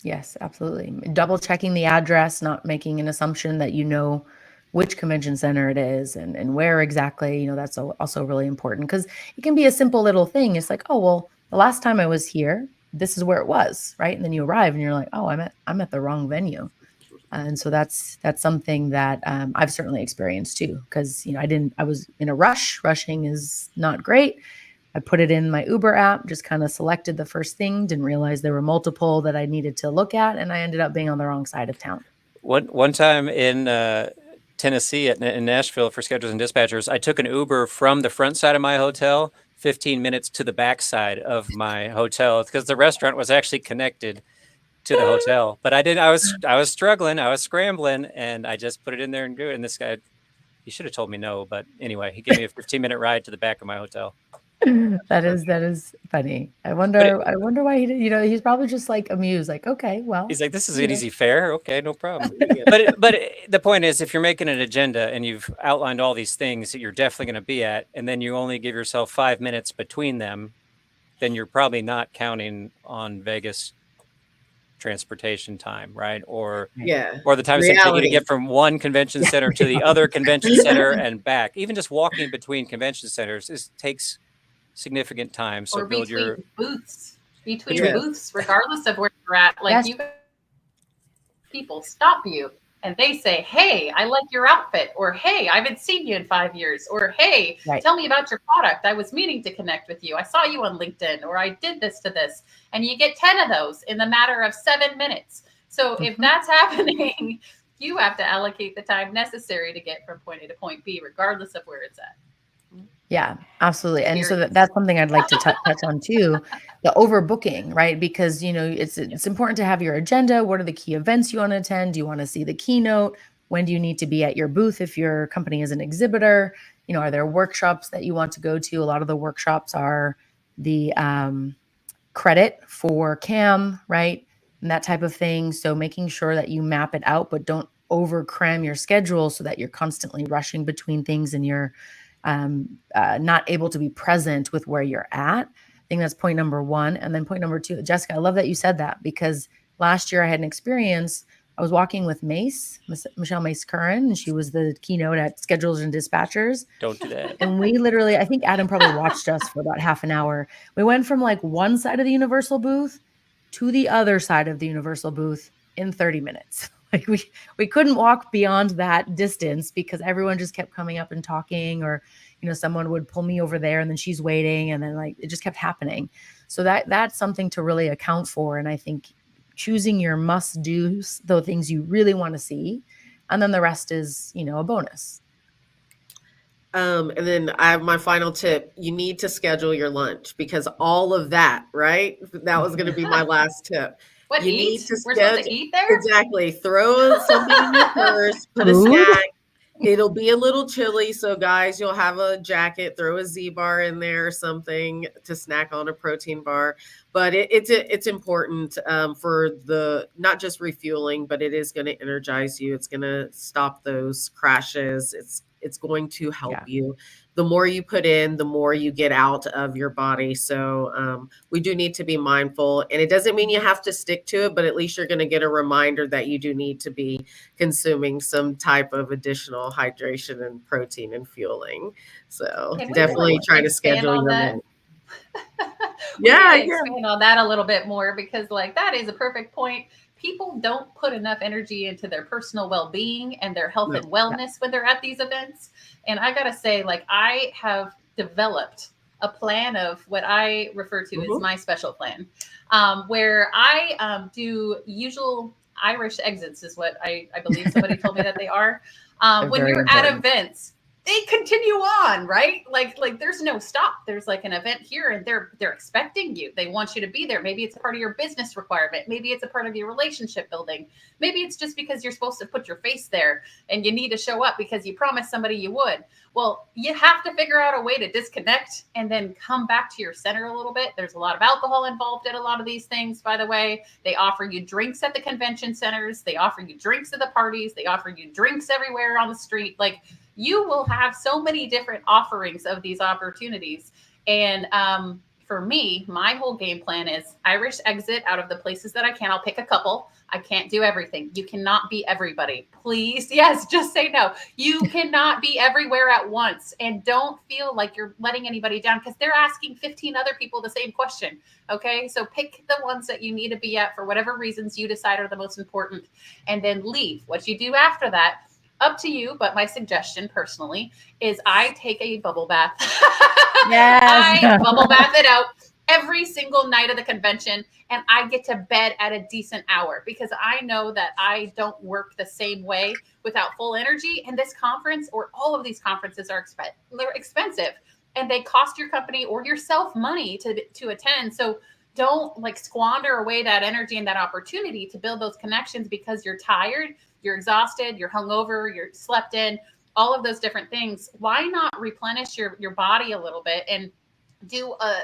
Yes, absolutely. Double checking the address, not making an assumption that you know which convention center it is and where exactly, that's also really important because it can be a simple little thing. It's like, oh, well, the last time I was here, this is where it was, right? And then you arrive and you're like, oh, I'm at the wrong venue. And so that's something that I've certainly experienced too, because, I was in a rush. Rushing is not great. I put it in my Uber app, just kind of selected the first thing, didn't realize there were multiple that I needed to look at, and I ended up being on the wrong side of town. One time in Tennessee in Nashville for schedulers and dispatchers, I took an Uber from the front side of my hotel 15 minutes to the back side of my hotel because the restaurant was actually connected to the hotel. But I was struggling, I was scrambling, and I just put it in there and do it. And this guy, he should have told me no, but anyway, he gave me a 15-minute ride to the back of my hotel. That is funny. I wonder why he did, he's probably just amused, okay, well. He's like, this is an easy fare. Okay, no problem. But the point is, if you're making an agenda and you've outlined all these things that you're definitely going to be at, and then you only give yourself 5 minutes between them, then you're probably not counting on Vegas transportation time, right? Or the time it's taking you to get from one convention center to the other convention center and back. Even just walking between convention centers takes significant time. So or build your booths, booths, regardless of where you're at. Yes. You people stop you and they say, hey, I like your outfit, or hey, I haven't seen you in 5 years, or hey, Right. tell me about your product. I was meaning to connect with you. I saw you on LinkedIn, or I did this to this. And you get 10 of those in the matter of 7 minutes. So if that's happening, you have to allocate the time necessary to get from point A to point B, regardless of where it's at. Yeah, absolutely. And so Experience. that's something I'd like to touch on too, the overbooking, right? Because, you know, it's important to have your agenda. What are the key events you want to attend? Do you want to see the keynote? When do you need to be at your booth if your company is an exhibitor? You know, are there workshops that you want to go to? A lot of the workshops are the credit for CAM, right? And that type of thing. So making sure that you map it out, but don't over cram your schedule so that you're constantly rushing between things and you're not able to be present with where you're at. I think that's point number one. And then point number two, Jessica, I love that you said that, because last year I had an experience. I was walking with Michelle Mace Curran, and she was the keynote at Schedulers and Dispatchers. Don't do that. And we literally, I think Adam probably watched us for about half an hour. We went from like one side of the Universal booth to the other side of the Universal booth in 30 minutes. Like we couldn't walk beyond that distance because everyone just kept coming up and talking, or, you know, someone would pull me over there and then she's waiting, and then like it just kept happening. So that's something to really account for. And I think choosing your must-dos, the things you really want to see, and then the rest is, you know, a bonus. And then I have my final tip. You need to schedule your lunch, because all of that, right? That was going to be my last tip. What, You eat? need to We're supposed to schedule- eat there? Exactly. Throw something in your purse, put a Food? snack. It'll be a little chilly. So guys, you'll have a jacket, throw a Z-bar in there or something to snack on, a protein bar. But it's important for the, not just refueling, but it is going to energize you. It's going to stop those crashes. It's going to help you. The more you put in, the more you get out of your body. So we do need to be mindful, and it doesn't mean you have to stick to it, but at least you're going to get a reminder that you do need to be consuming some type of additional hydration and protein and fueling. So Can we, definitely like, try to expand schedule on your that? lunch. We Yeah, need to expand on that a little bit more, because like that is a perfect point. People don't put enough energy into their personal well-being and their health and wellness when they're at these events. And I gotta say, like, I have developed a plan of what I refer to as my special plan, where I do usual Irish exits, is what I believe somebody told me that they are. When you're at events, they continue on, right? Like there's no stop. There's like an event here, and they're expecting you. They want you to be there. Maybe it's a part of your business requirement. Maybe it's a part of your relationship building. Maybe it's just because you're supposed to put your face there and you need to show up because you promised somebody you would. Well, you have to figure out a way to disconnect and then come back to your center a little bit. There's a lot of alcohol involved in a lot of these things, by the way. They offer you drinks at the convention centers. They offer you drinks at the parties. They offer you drinks everywhere on the street. Like, you will have so many different offerings of these opportunities. And for me, my whole game plan is Irish exit out of the places that I can. I'll pick a couple. I can't do everything. You cannot be everybody. Please, yes, just say no. You cannot be everywhere at once. And don't feel like you're letting anybody down, because they're asking 15 other people the same question. Okay, so pick the ones that you need to be at for whatever reasons you decide are the most important, and then leave. What you do after that, up to you, but my suggestion personally is I take a bubble bath. Yes. I bubble bath it out every single night of the convention, and I get to bed at a decent hour, because I know that I don't work the same way without full energy. And this conference, or all of these conferences, are they're expensive, and they cost your company or yourself money to attend. So don't like squander away that energy and that opportunity to build those connections because you're tired, you're exhausted, you're hungover, you're slept in, all of those different things. Why not replenish your body a little bit and do a,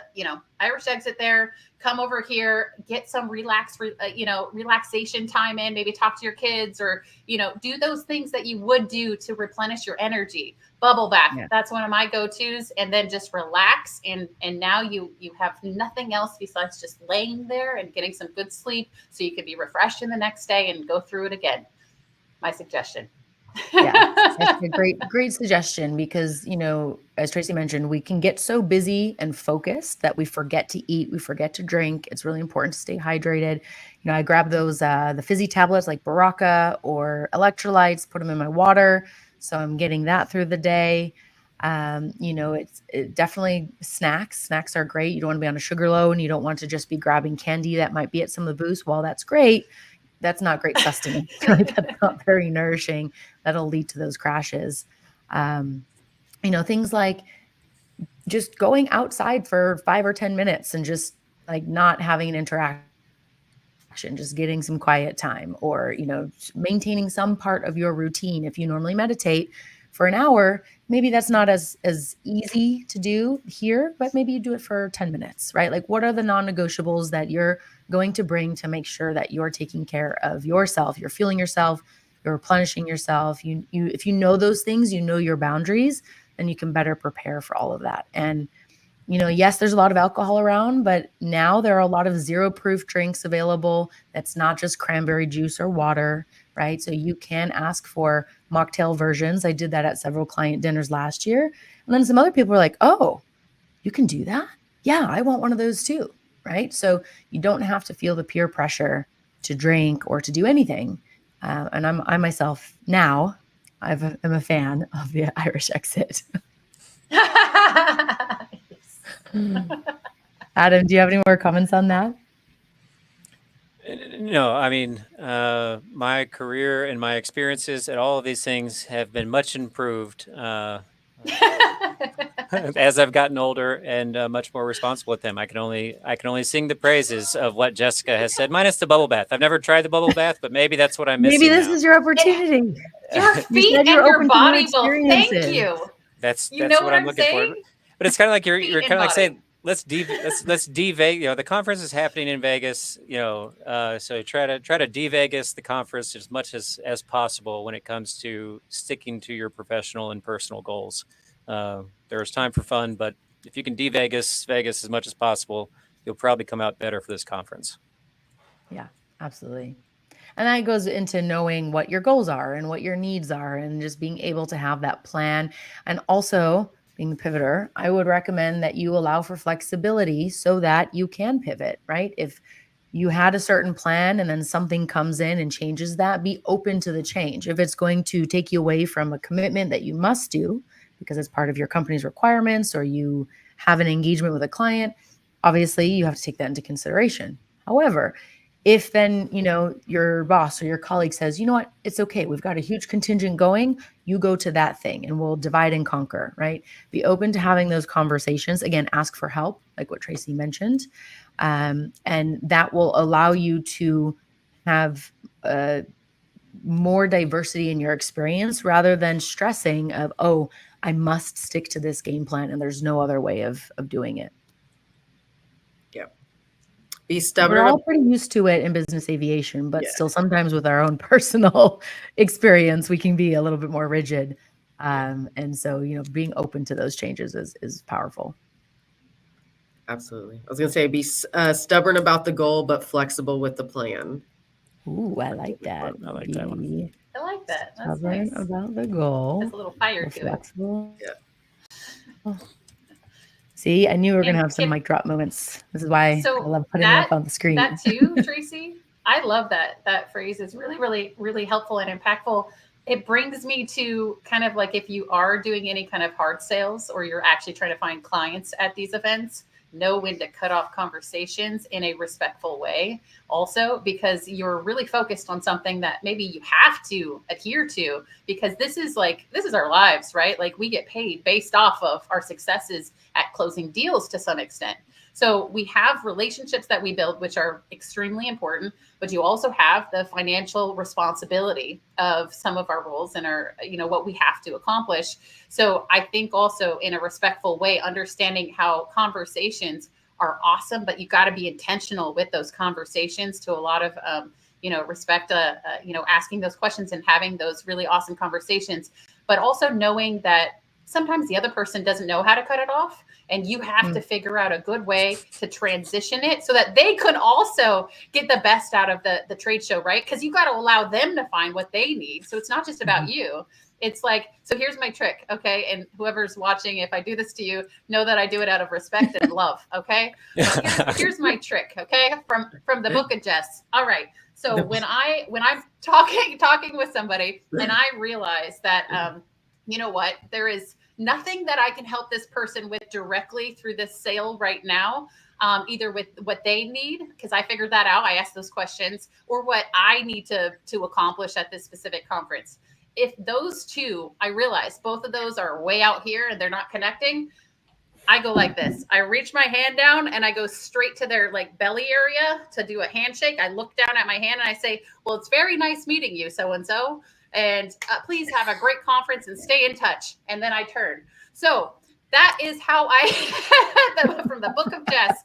Irish exit there, come over here, get some relaxation time in, maybe talk to your kids, or, do those things that you would do to replenish your energy. Bubble bath. Yeah. That's one of my go-tos. And then just relax. And now you have nothing else besides just laying there and getting some good sleep, so you could be refreshed in the next day and go through it again. My suggestion. Yeah, that's a great suggestion because, as Tracie mentioned, we can get so busy and focused that we forget to eat, we forget to drink. It's really important to stay hydrated. I grab those the fizzy tablets like Baraka or electrolytes, put them in my water, so I'm getting that through the day. It definitely snacks. Snacks are great. You don't want to be on a sugar low, and you don't want to just be grabbing candy that might be at some of the booths. While that's great, that's not great sustenance, right? That's not very nourishing. That'll lead to those crashes. Things like just going outside for 5 or 10 minutes and just like not having an interaction, just getting some quiet time, or, maintaining some part of your routine. If you normally meditate for an hour, maybe that's not as easy to do here, but maybe you do it for 10 minutes, right? Like, what are the non-negotiables that you're going to bring to make sure that you're taking care of yourself, you're fueling yourself, you're replenishing yourself. If you know those things, your boundaries, then you can better prepare for all of that. And yes, there's a lot of alcohol around, but now there are a lot of zero proof drinks available. That's not just cranberry juice or water, right? So you can ask for mocktail versions. I did that at several client dinners last year. And then some other people were like, oh, you can do that? Yeah, I want one of those too, right? So you don't have to feel the peer pressure to drink or to do anything. And I myself now, I'm a fan of the Irish exit. Adam, do you have any more comments on that? No, I mean, my career and my experiences at all of these things have been much improved as I've gotten older and much more responsible with them. I can only sing the praises of what Jessica has said, minus the bubble bath. I've never tried the bubble bath, but maybe that's what I'm missing. Maybe this now. is your opportunity. Your feet and your body will thank you. That's what I'm looking saying? for. But it's kind of like you're kind of like body. saying, let's de-Vegas. The conference is happening in Vegas. So try to de-Vegas the conference as much as possible when it comes to sticking to your professional and personal goals. There's time for fun, but if you can de-Vegas Vegas as much as possible, you'll probably come out better for this conference. Yeah, absolutely. And that goes into knowing what your goals are and what your needs are, and just being able to have that plan. And also, being the pivoter, I would recommend that you allow for flexibility so that you can pivot, right? If you had a certain plan and then something comes in and changes that, be open to the change. If it's going to take you away from a commitment that you must do because it's part of your company's requirements, or you have an engagement with a client, obviously you have to take that into consideration. However, if then, your boss or your colleague says, you know what, it's okay, we've got a huge contingent going, you go to that thing and we'll divide and conquer, right? Be open to having those conversations. Again, ask for help, like what Tracie mentioned. And that will allow you to have more diversity in your experience, rather than stressing of, oh, I must stick to this game plan and there's no other way of doing it. Be stubborn. We're all pretty used to it in business aviation, but still sometimes with our own personal experience, we can be a little bit more rigid. And so, being open to those changes is powerful. Absolutely. I was going to say, be stubborn about the goal, but flexible with the plan. Ooh, I like that. I like that one. I like that. That's Stubborn nice. about the goal. There's a little fire to flexible. Yeah. Oh. See, I knew we were going to have some mic drop moments. This is why I love putting it up on the screen. That too, Tracie. I love that. That phrase is really, really, really helpful and impactful. It brings me to kind of like, if you are doing any kind of hard sales, or you're actually trying to find clients at these events, know when to cut off conversations in a respectful way also, because you're really focused on something that maybe you have to adhere to, because this is our lives, right? Like, we get paid based off of our successes at closing deals to some extent. So we have relationships that we build, which are extremely important, but you also have the financial responsibility of some of our roles and our, what we have to accomplish. So I think also, in a respectful way, understanding how conversations are awesome, but you got to be intentional with those conversations to a lot of, respect, asking those questions and having those really awesome conversations, but also knowing that sometimes the other person doesn't know how to cut it off. And you have to figure out a good way to transition it so that they could also get the best out of the trade show, right? Because you got to allow them to find what they need. So it's not just about you. It's like, so here's my trick, okay? And whoever's watching, if I do this to you, know that I do it out of respect and love, okay? Here's my trick, okay? From the book of Jess. All right. So when I'm talking with somebody and I realize that, you know what, there is nothing that I can help this person with directly through this sale right now, either with what they need, because I figured that out. I asked those questions, or what I need to accomplish at this specific conference. If those two, I realize both of those are way out here and they're not connecting, I go like this. I reach my hand down and I go straight to their like belly area to do a handshake. I look down at my hand and I say, well, it's very nice meeting you, so-and-so. And please have a great conference and stay in touch. And then I turn. So that is how from the book of Jess,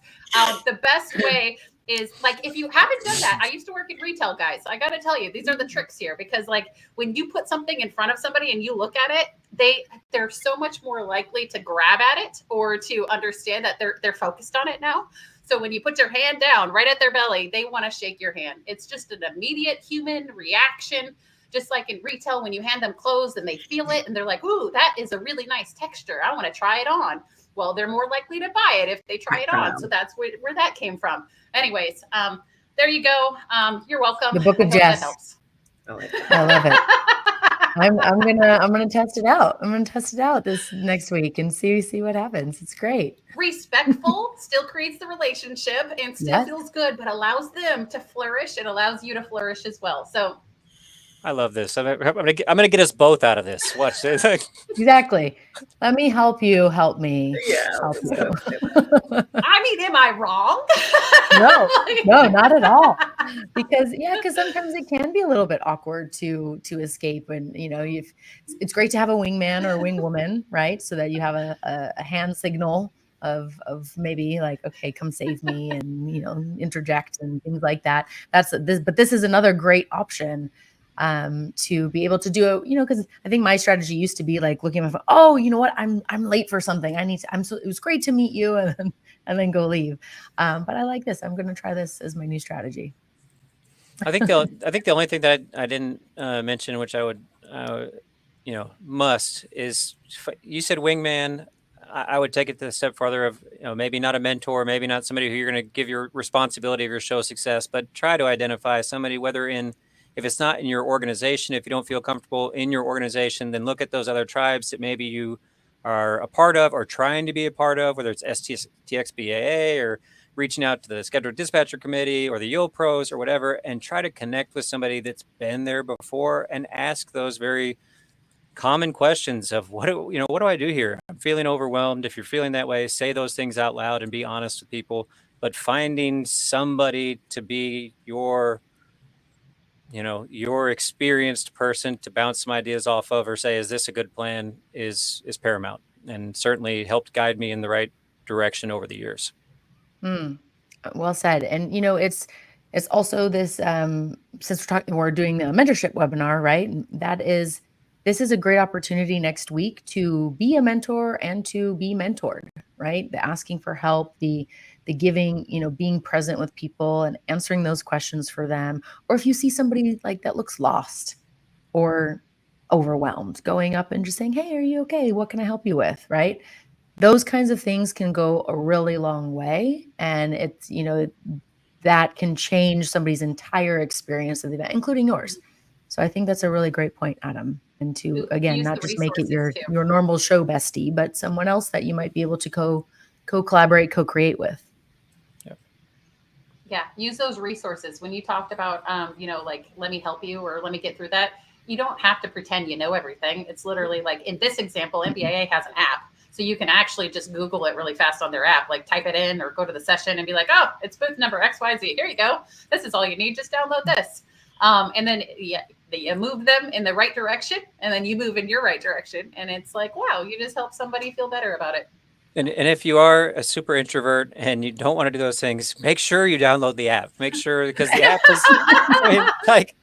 the best way is, like, if you haven't done that, I used to work in retail, guys. I got to tell you, these are the tricks here, because like when you put something in front of somebody and you look at it, they're so much more likely to grab at it or to understand that they're focused on it now. So when you put your hand down right at their belly, they want to shake your hand. It's just an immediate human reaction. Just like in retail, when you hand them clothes and they feel it and they're like, ooh, that is a really nice texture. I want to try it on. Well, they're more likely to buy it if they try it on. So that's where that came from. Anyways, there you go. You're welcome. The book of Jess. That helps. I love it. I'm gonna test it out. I'm gonna test it out this next week and see what happens. It's great. Respectful still creates the relationship and still feels good, but allows them to flourish. It allows you to flourish as well. So I love this. I'm gonna get us both out of this. Watch this. Exactly. Let me help you. Help me. Yeah. Help you. I mean, am I wrong? No, not at all. Because sometimes it can be a little bit awkward to escape, and it's great to have a wingman or a wingwoman, right? So that you have a hand signal of maybe like, okay, come save me, and interject and things like that. But this is another great option to be able to do it, because I think my strategy used to be like looking at my phone, oh, you know what, I'm late for something. It was great to meet you, and then go leave. But I like this. I'm going to try this as my new strategy. I think the only thing that I didn't mention, which I would, must, is you said wingman. I would take it to a step farther of, maybe not a mentor, maybe not somebody who you're going to give your responsibility of your show success, but try to identify somebody, if it's not in your organization, if you don't feel comfortable in your organization, then look at those other tribes that maybe you are a part of or trying to be a part of, whether it's STXBAA or reaching out to the Scheduled Dispatcher Committee or the Yield Pros or whatever, and try to connect with somebody that's been there before and ask those very common questions of what do I do here? I'm feeling overwhelmed. If you're feeling that way, say those things out loud and be honest with people. But finding somebody to be your experienced person to bounce some ideas off of, or say, is this a good plan, is paramount, and certainly helped guide me in the right direction over the years. Well said. And it's also this, since we're doing the mentorship webinar, right? This is a great opportunity next week to be a mentor and to be mentored, right? The asking for help, the giving, being present with people and answering those questions for them. Or if you see somebody like that looks lost or overwhelmed, going up and just saying, hey, are you okay? What can I help you with? Right? Those kinds of things can go a really long way. And it's, that can change somebody's entire experience of the event, including yours. So I think that's a really great point, Adam. And to, again, not just make it your normal show bestie, but someone else that you might be able to co-collaborate, co-create with. Yeah, use those resources. When you talked about, like, let me help you or let me get through that, you don't have to pretend you know everything. It's literally like in this example, NBAA has an app. So you can actually just Google it really fast on their app, like type it in or go to the session and be like, oh, it's booth number XYZ. Here you go. This is all you need. Just download this. And then you move them in the right direction, and then you move in your right direction. And it's like, wow, you just helped somebody feel better about it. And if you are a super introvert and you don't want to do those things, make sure you download the app. Make sure, because the app is, I mean, like,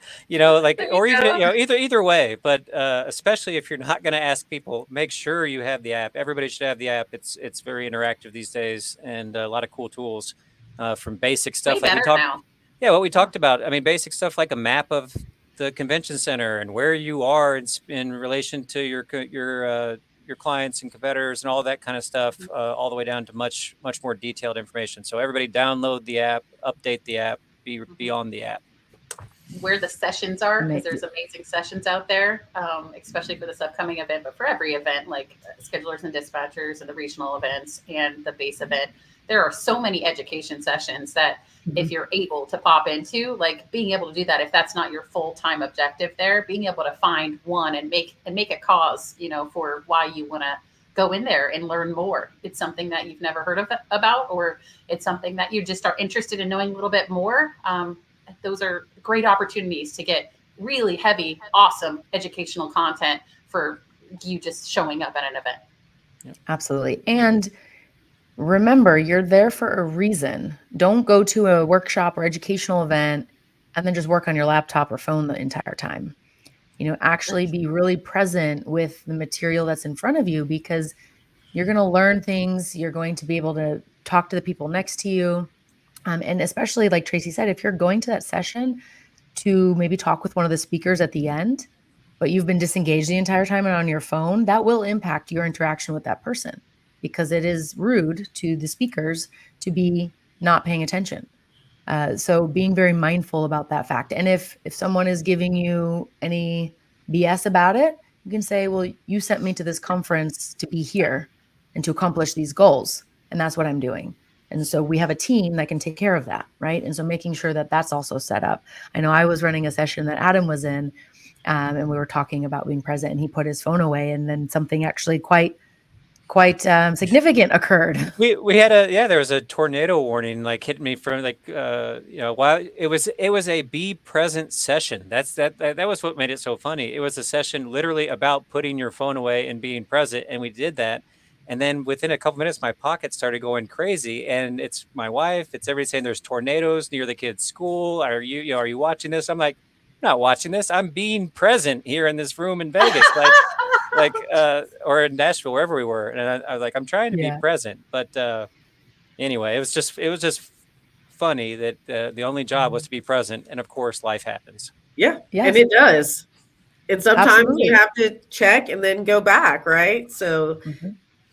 like, There you or even, go. either way, but especially if you're not going to ask people, make sure you have the app. Everybody should have the app. It's very interactive these days, and a lot of cool tools, from basic Way stuff like we better talked. now. Yeah, what we talked about. I mean, basic stuff like a map of the convention center and where you are in relation to your clients and competitors and all that kind of stuff, all the way down to much more detailed information. So everybody download the app, update the app, be on the app. Where the sessions are, because Amazing. there's amazing sessions out there, especially for this upcoming event, but for every event, like schedulers and dispatchers and the regional events and the base event. There are so many education sessions that if you're able to pop into, like being able to do that, if that's not your full-time objective there, being able to find one and make a cause, for why you want to go in there and learn more. It's something that you've never heard about, or it's something that you just are interested in knowing a little bit more. Those are great opportunities to get really heavy, awesome educational content for you just showing up at an event. Absolutely. And remember, you're there for a reason. Don't go to a workshop or educational event and then just work on your laptop or phone the entire time. Actually be really present with the material that's in front of you, because you're going to learn things. You're going to be able to talk to the people next to you. And especially, like Tracie said, if you're going to that session to maybe talk with one of the speakers at the end, but you've been disengaged the entire time and on your phone, that will impact your interaction with that person, because it is rude to the speakers to be not paying attention. So being very mindful about that fact. And if someone is giving you any BS about it, you can say, well, you sent me to this conference to be here and to accomplish these goals. And that's what I'm doing. And so we have a team that can take care of that, right? And so making sure that that's also set up. I know I was running a session that Adam was in, and we were talking about being present, and he put his phone away, and then something actually quite significant occurred. We had there was a tornado warning like hit me from while it was a be present session. That was what made it so funny. It was a session literally about putting your phone away and being present, and we did that. And then within a couple minutes, my pocket started going crazy, and it's my wife. It's everybody saying there's tornadoes near the kids' school. Are you watching this? I'm like, I'm not watching this. I'm being present here in this room in Vegas, or in Nashville, wherever we were. And I was like, I'm trying to be present. But anyway, it was just funny that the only job was to be present, and of course, life happens. Yeah, Yes. and it does. And sometimes Absolutely. you have to check and then go back, right? So.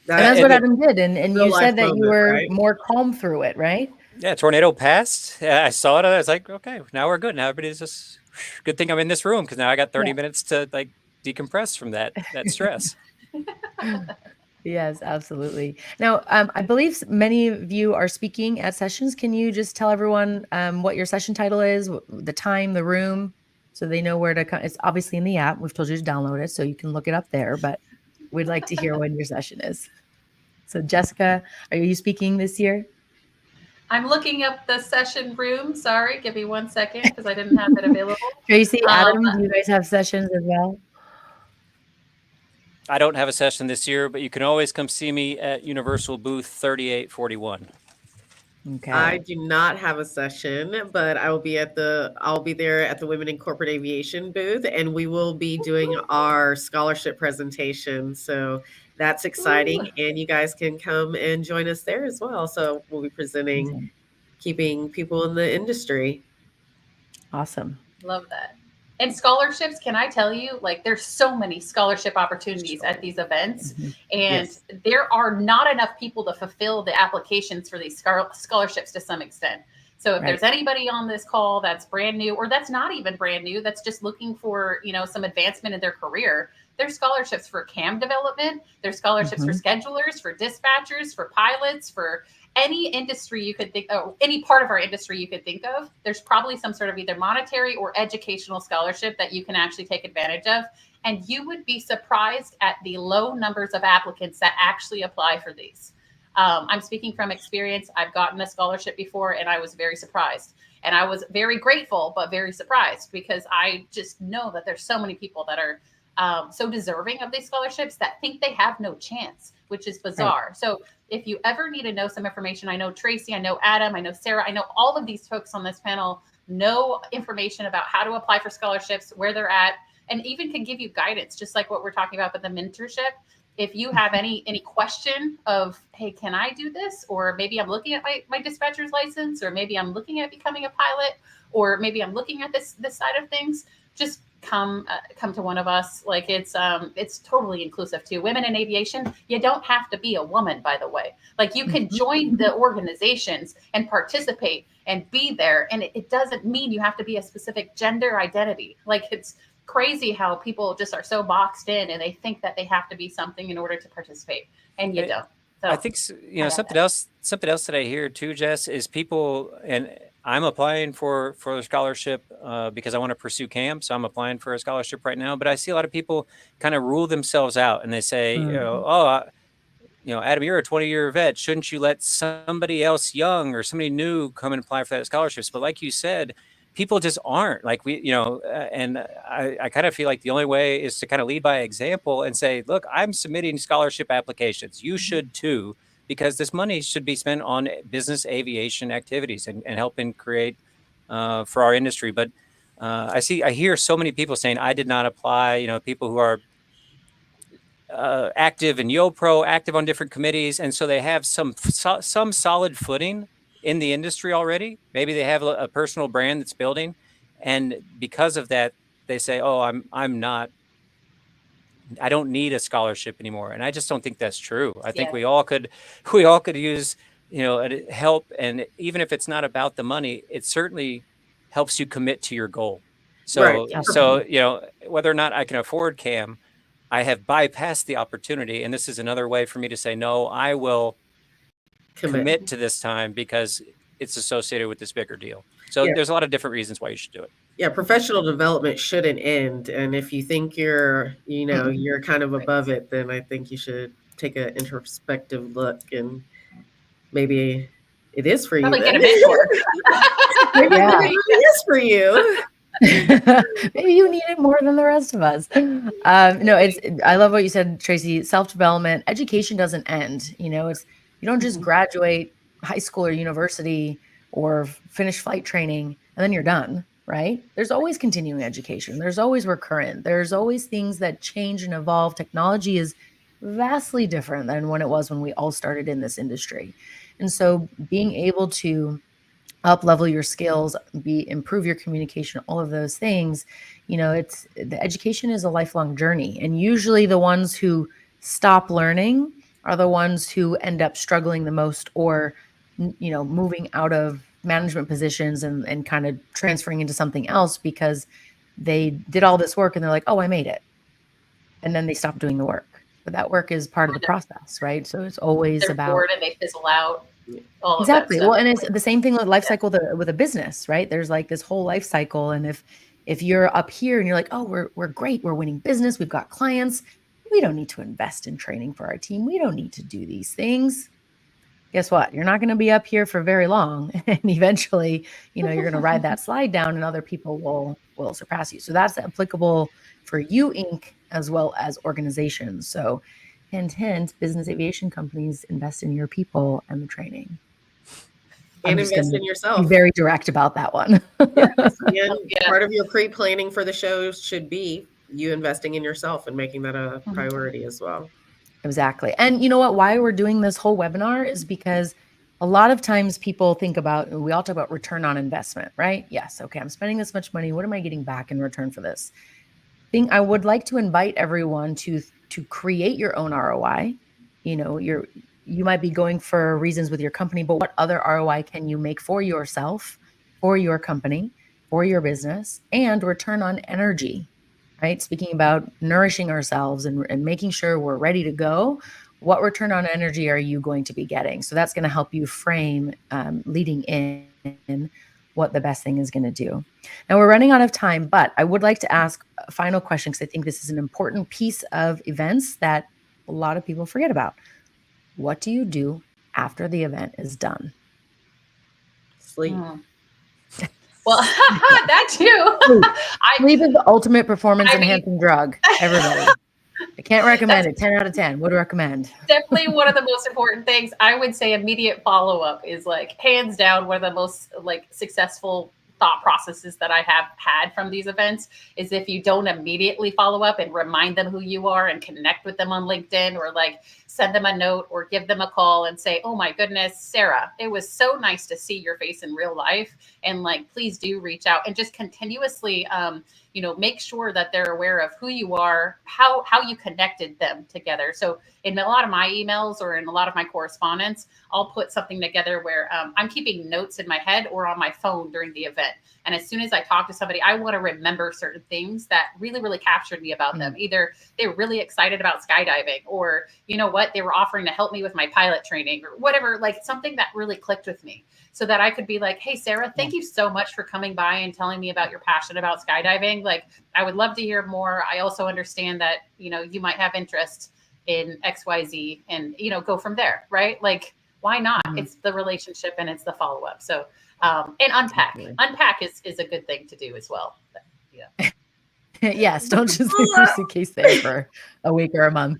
And that's what Adam did. And you said that you were right? more calm through it, right? Yeah, tornado passed. Yeah, I saw it. I was like, okay, now we're good. Now everybody's just good thing I'm in this room, because now I got 30 minutes to decompress from that stress. Yes, absolutely. Now, I believe many of you are speaking at sessions. Can you just tell everyone what your session title is, the time, the room, so they know where to come? It's obviously in the app. We've told you to download it, so you can look it up there, but we'd like to hear when your session is. So Jessica, are you speaking this year? I'm looking up the session room. Sorry, give me 1 second because I didn't have it available. Tracie, Adam, do you guys have sessions as well? I don't have a session this year, but you can always come see me at Universal booth 3841. Okay. I do not have a session, but I'll be there at the Women in Corporate Aviation booth, and we will be doing our scholarship presentation. So that's exciting. And you guys can come and join us there as well. So we'll be presenting, keeping people in the industry. Awesome. Love that. And scholarships, can I tell you, there's so many scholarship opportunities at these events, and there are not enough people to fulfill the applications for these scholarships to some extent. So if there's anybody on this call that's brand new, or that's not even brand new, that's just looking for, some advancement in their career, there's scholarships for CAM development. There's scholarships for schedulers, for dispatchers, for pilots, for any industry you could think of, any part of our industry you could think of. There's probably some sort of either monetary or educational scholarship that you can actually take advantage of. And you would be surprised at the low numbers of applicants that actually apply for these. I'm speaking from experience. I've gotten a scholarship before, and I was very surprised. And I was very grateful, but very surprised, because I just know that there's so many people that are so deserving of these scholarships that think they have no chance, which is bizarre. Right. So if you ever need to know some information, I know Tracie, I know Adam, I know Sarah, I know all of these folks on this panel know information about how to apply for scholarships, where they're at, and even can give you guidance, just like what we're talking about with the mentorship. If you have any question of, hey, can I do this? Or maybe I'm looking at my dispatcher's license, or maybe I'm looking at becoming a pilot, or maybe I'm looking at this side of things, just come to one of us. Like it's totally inclusive too. Women in aviation, you don't have to be a woman, by the way. Like you can join the organizations and participate and be there. And it doesn't mean you have to be a specific gender identity. Like it's crazy how people just are so boxed in and they think that they have to be something in order to participate, and you don't. So I think, you know, something else that I hear too, Jess, is people, and I'm applying for a scholarship because I want to pursue CAM. So I'm applying for a scholarship right now, but I see a lot of people kind of rule themselves out, and they say, you know, Adam, you're a 20-year vet. Shouldn't you let somebody else young or somebody new come and apply for that scholarships? But like you said, people just aren't like and I kind of feel like the only way is to kind of lead by example and say, look, I'm submitting scholarship applications. You should too, because this money should be spent on business aviation activities and helping create for our industry. But I hear so many people saying, I did not apply, you know, people who are active in YoPro, active on different committees. And so they have some solid footing in the industry already. Maybe they have a personal brand that's building. And because of that, they say, oh, I don't need a scholarship anymore. And I just don't think that's true. I think we all could use, you know, help. And even if it's not about the money, it certainly helps you commit to your goal. So, so, you know, whether or not I can afford CAM, I have bypassed the opportunity. And this is another way for me to say, no, I will commit to this time because it's associated with this bigger deal. So there's a lot of different reasons why you should do it. Yeah, professional development shouldn't end. And if you think you're kind of above it, then I think you should take an introspective look, and maybe it is for you. Probably get a mentor. Maybe it is for you. Maybe you need it more than the rest of us. No, I love what you said, Tracie. Self-development, education doesn't end. You know, you don't just graduate high school or university or finish flight training and then you're done, right? There's always continuing education. There's always recurrent. There's always things that change and evolve. Technology is vastly different than when it was when we all started in this industry. And so being able to up level your skills, improve your communication, all of those things, you know, the education is a lifelong journey. And usually the ones who stop learning are the ones who end up struggling the most, or, you know, moving out of management positions and kind of transferring into something else because they did all this work and they're like, oh, I made it. And then they stop doing the work. But that work is part of the process, right? So it's always they're about bored and they fizzle out. Exactly. Well, and it's the same thing with life cycle with a business, right? There's like this whole life cycle. And if you're up here and you're like, oh, we're great, we're winning business, we've got clients, we don't need to invest in training for our team. We don't need to do these things. Guess what? You're not going to be up here for very long. And eventually, you know, you're going to ride that slide down and other people will surpass you. So that's applicable for you, Inc., as well as organizations. So hint, business aviation companies invest in your people and the training. And invest in yourself. Be very direct about that one. Part of your pre-planning for the show should be you investing in yourself and making that a priority as well. Exactly. And you know what? Why we're doing this whole webinar is because a lot of times people think about, we all talk about return on investment, right? Yes. Okay. I'm spending this much money. What am I getting back in return for this? I would like to invite everyone to create your own ROI. You know, you might be going for reasons with your company, but what other ROI can you make for yourself, for your company, for your business, and return on energy, right? Speaking about nourishing ourselves and making sure we're ready to go, what return on energy are you going to be getting? So that's going to help you frame leading in what the best thing is going to do. Now we're running out of time, but I would like to ask a final question because I think this is an important piece of events that a lot of people forget about. What do you do after the event is done? Sleep. Well, that too. Sleep is the ultimate performance I mean- enhancing drug. Everybody. I can't recommend it. 10 out of 10. Would recommend. Definitely one of the most important things. I would say immediate follow-up is like hands down one of the most like successful thought processes that I have had from these events is if you don't immediately follow up and remind them who you are and connect with them on LinkedIn or like send them a note or give them a call and say, oh my goodness, Sarah, it was so nice to see your face in real life. And like, please do reach out and just continuously, make sure that they're aware of who you are, how you connected them together. So in a lot of my emails or in a lot of my correspondence, I'll put something together where I'm keeping notes in my head or on my phone during the event. And as soon as I talk to somebody, I want to remember certain things that really, really captured me about them. Either they were really excited about skydiving or, you know what, they were offering to help me with my pilot training or whatever, like something that really clicked with me so that I could be like, hey, Sarah, thank you so much for coming by and telling me about your passion about skydiving. Like, I would love to hear more. I also understand that, you might have interest in XYZ and, go from there, right? Like, why not? It's the relationship and it's the follow-up. So, and unpack. Unpack is a good thing to do as well. But, yeah. Yes, don't just leave your suitcase there for a week or a month.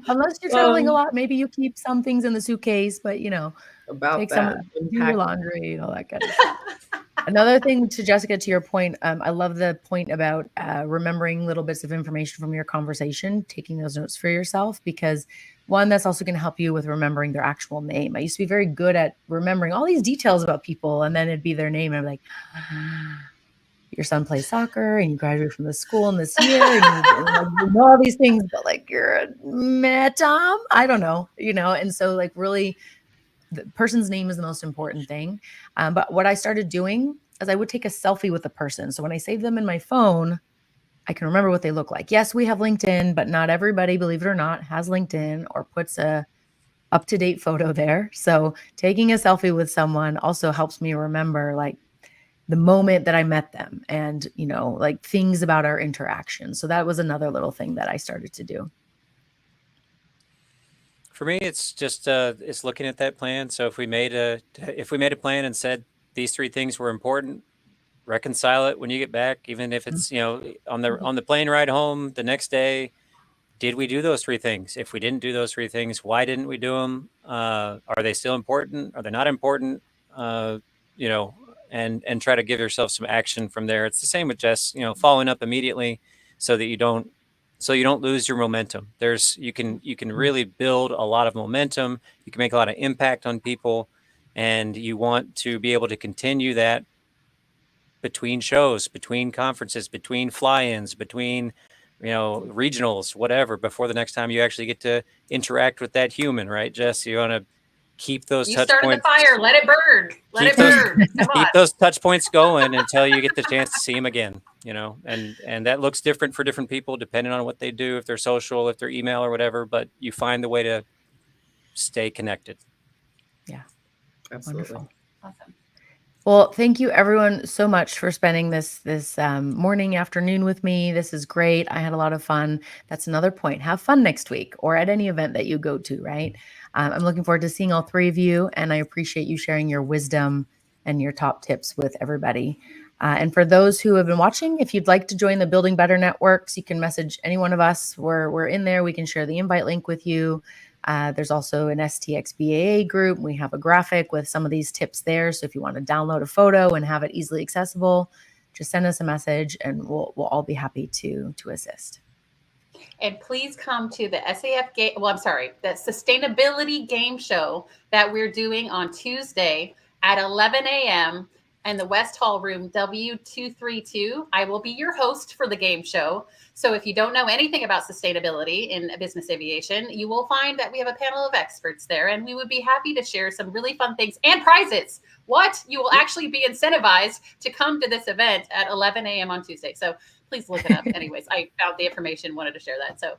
Unless you're traveling a lot, maybe you keep some things in the suitcase, but About take that. do your laundry, all that kind of stuff. Another thing to Jessica, to your point, I love the point about remembering little bits of information from your conversation, taking those notes for yourself, because one, that's also going to help you with remembering their actual name. I used to be very good at remembering all these details about people, and then it'd be their name. And I'm like, your son plays soccer and you graduated from this school in this year and you know all these things, but like you're a Tom, I don't know, and so like really the person's name is the most important thing. But what I started doing is I would take a selfie with the person. So when I save them in my phone, I can remember what they look like. Yes, we have LinkedIn, but not everybody, believe it or not, has LinkedIn or puts a up-to-date photo there. So taking a selfie with someone also helps me remember like the moment that I met them and, like things about our interaction. So that was another little thing that I started to do. For me, it's just it's looking at that plan. So if we made a plan and said these 3 things were important, reconcile it when you get back, even if it's on the plane ride home the next day. Did we do those 3 things? If we didn't do those 3 things, why didn't we do them? Are they still important? Are they not important? And try to give yourself some action from there. It's the same with just following up immediately, so that you don't lose your momentum. You can really build a lot of momentum. You can make a lot of impact on people, and you want to be able to continue that between shows, between conferences, between fly-ins, between regionals, whatever, before the next time you actually get to interact with that human, right, Jess? You want to keep those touch started points. The fire, let it burn. Keep those touch points going until you get the chance to see them again. And that looks different for different people depending on what they do, if they're social, if they're email or whatever, but you find the way to stay connected. Yeah. Absolutely. Wonderful. Awesome. Well, thank you everyone so much for spending this morning, afternoon with me. This is great. I had a lot of fun. That's another point. Have fun next week or at any event that you go to, right? I'm looking forward to seeing all 3 of you, and I appreciate you sharing your wisdom and your top tips with everybody. And for those who have been watching, if you'd like to join the Building Better Networks, you can message any one of us. We're in there. We can share the invite link with you. There's also an STXBAA group. We have a graphic with some of these tips there. So if you want to download a photo and have it easily accessible, just send us a message and we'll all be happy to assist. And please come to the the Sustainability Game Show that we're doing on Tuesday at 11 a.m. in the West Hall room W232. I will be your host for the game show. So if you don't know anything about sustainability in business aviation, you will find that we have a panel of experts there, and we would be happy to share some really fun things and prizes. You will actually be incentivized to come to this event at 11 a.m. on Tuesday. So please look it up. Anyways, I found the information, wanted to share that. So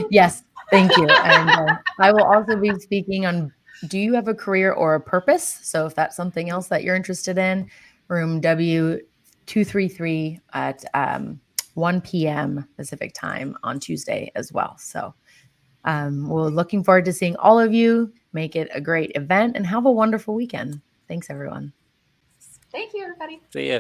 yes, thank you. And I will also be speaking on, do you have a career or a purpose? So if that's something else that you're interested in, room W233 at 1 p.m. Pacific time on Tuesday as well. So we're looking forward to seeing all of you. Make it a great event and have a wonderful weekend. Thanks, everyone. Thank you, everybody. See ya.